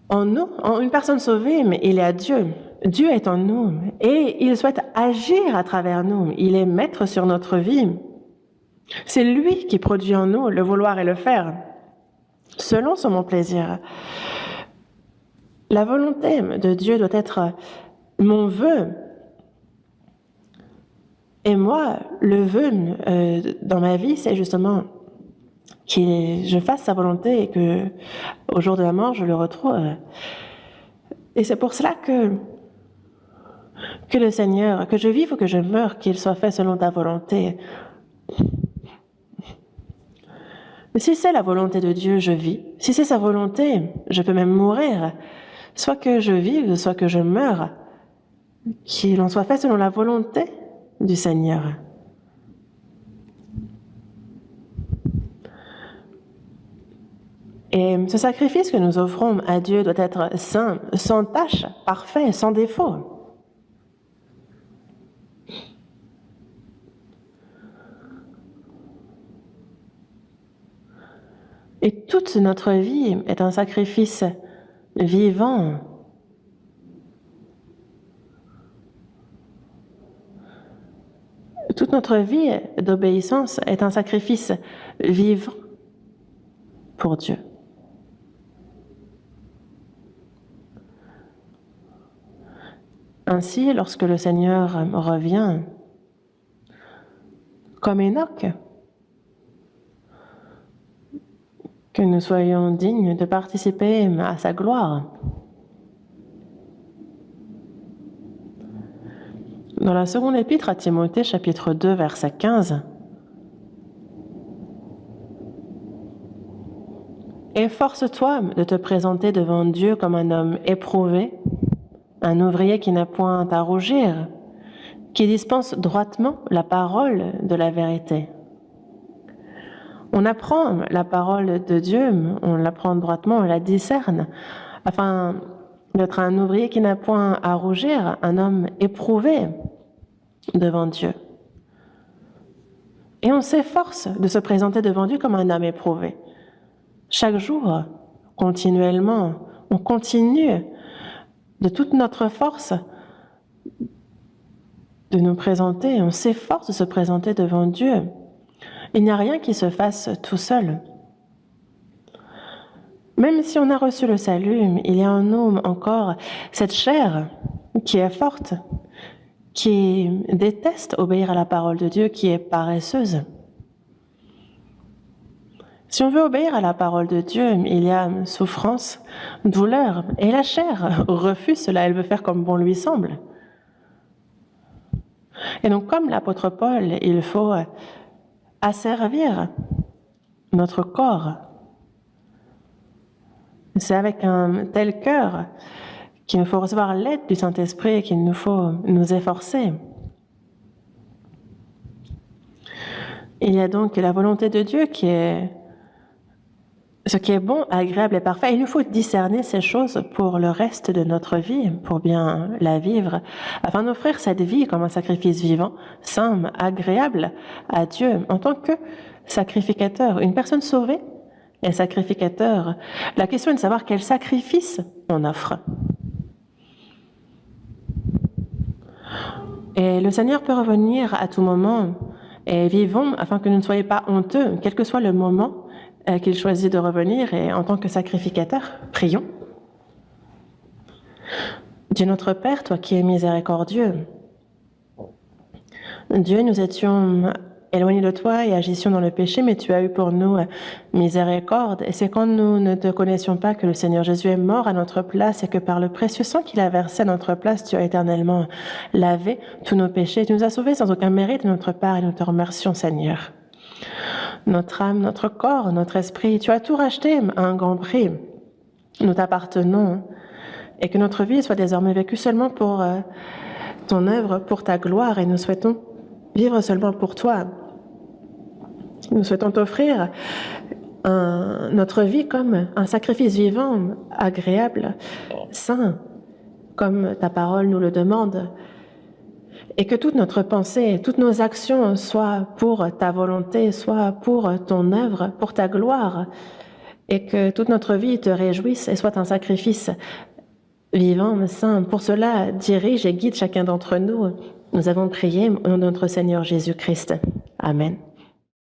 En nous, en une personne sauvée, mais il y a Dieu. Dieu est en nous et il souhaite agir à travers nous. Il est maître sur notre vie. C'est lui qui produit en nous le vouloir et le faire selon son bon plaisir. La volonté de Dieu doit être mon vœu. Et moi, le vœu dans ma vie, c'est justement que je fasse sa volonté et que au jour de la mort, je le retrouve. Et c'est pour cela que le Seigneur, que je vive ou que je meure, qu'il soit fait selon ta volonté. Mais si c'est la volonté de Dieu, je vis. Si c'est sa volonté, je peux même mourir. Soit que je vive, soit que je meure. Qu'il en soit fait selon la volonté du Seigneur. Et ce sacrifice que nous offrons à Dieu doit être saint, sans tache, parfait, sans défaut. Et toute notre vie est un sacrifice vivant. Toute notre vie d'obéissance est un sacrifice vivant pour Dieu. Ainsi, lorsque le Seigneur revient, comme Enoch, que nous soyons dignes de participer à sa gloire. Dans la seconde épître à Timothée, chapitre 2, verset 15, « Efforce-toi de te présenter devant Dieu comme un homme éprouvé, un ouvrier qui n'a point à rougir, qui dispense droitement la parole de la vérité. » On apprend la parole de Dieu, on l'apprend droitement, on la discerne, afin d'être un ouvrier qui n'a point à rougir, un homme éprouvé devant Dieu. Et on s'efforce de se présenter devant Dieu comme un homme éprouvé. Chaque jour, continuellement, on continue de toute notre force de nous présenter, on s'efforce de se présenter devant Dieu. Il n'y a rien qui se fasse tout seul. Même si on a reçu le salut, il y a en nous encore cette chair qui est forte, qui déteste obéir à la parole de Dieu, qui est paresseuse. Si on veut obéir à la parole de Dieu, il y a souffrance, douleur, et la chair refuse cela, elle veut faire comme bon lui semble. Et donc, comme l'apôtre Paul, il faut asservir notre corps. C'est avec un tel cœur qu'il nous faut recevoir l'aide du Saint-Esprit et qu'il nous faut nous efforcer. Il y a donc la volonté de Dieu qui est ce qui est bon, agréable et parfait. Il nous faut discerner ces choses pour le reste de notre vie, pour bien la vivre, afin d'offrir cette vie comme un sacrifice vivant, saint, agréable à Dieu, en tant que sacrificateur. Une personne sauvée est sacrificateur. La question est de savoir quel sacrifice on offre. Et le Seigneur peut revenir à tout moment, et vivons afin que nous ne soyons pas honteux, quel que soit le moment qu'il choisit de revenir, et en tant que sacrificateur, prions. Dieu notre Père, toi qui es miséricordieux, Dieu, nous étions éloignés de toi et agissions dans le péché, mais tu as eu pour nous miséricorde. Et c'est quand nous ne te connaissions pas que le Seigneur Jésus est mort à notre place et que par le précieux sang qu'il a versé à notre place, tu as éternellement lavé tous nos péchés. Tu nous as sauvés sans aucun mérite de notre part et nous te remercions, Seigneur. Notre âme, notre corps, notre esprit, tu as tout racheté à un grand prix. Nous t'appartenons et que notre vie soit désormais vécue seulement pour ton œuvre, pour ta gloire, et nous souhaitons vivre seulement pour toi. Nous souhaitons t'offrir notre vie comme un sacrifice vivant, agréable, saint, comme ta parole nous le demande. Et que toute notre pensée, toutes nos actions soient pour ta volonté, soient pour ton œuvre, pour ta gloire, et que toute notre vie te réjouisse et soit un sacrifice vivant, saint. Pour cela, dirige et guide chacun d'entre nous. Nous avons prié au nom de notre Seigneur Jésus-Christ. Amen.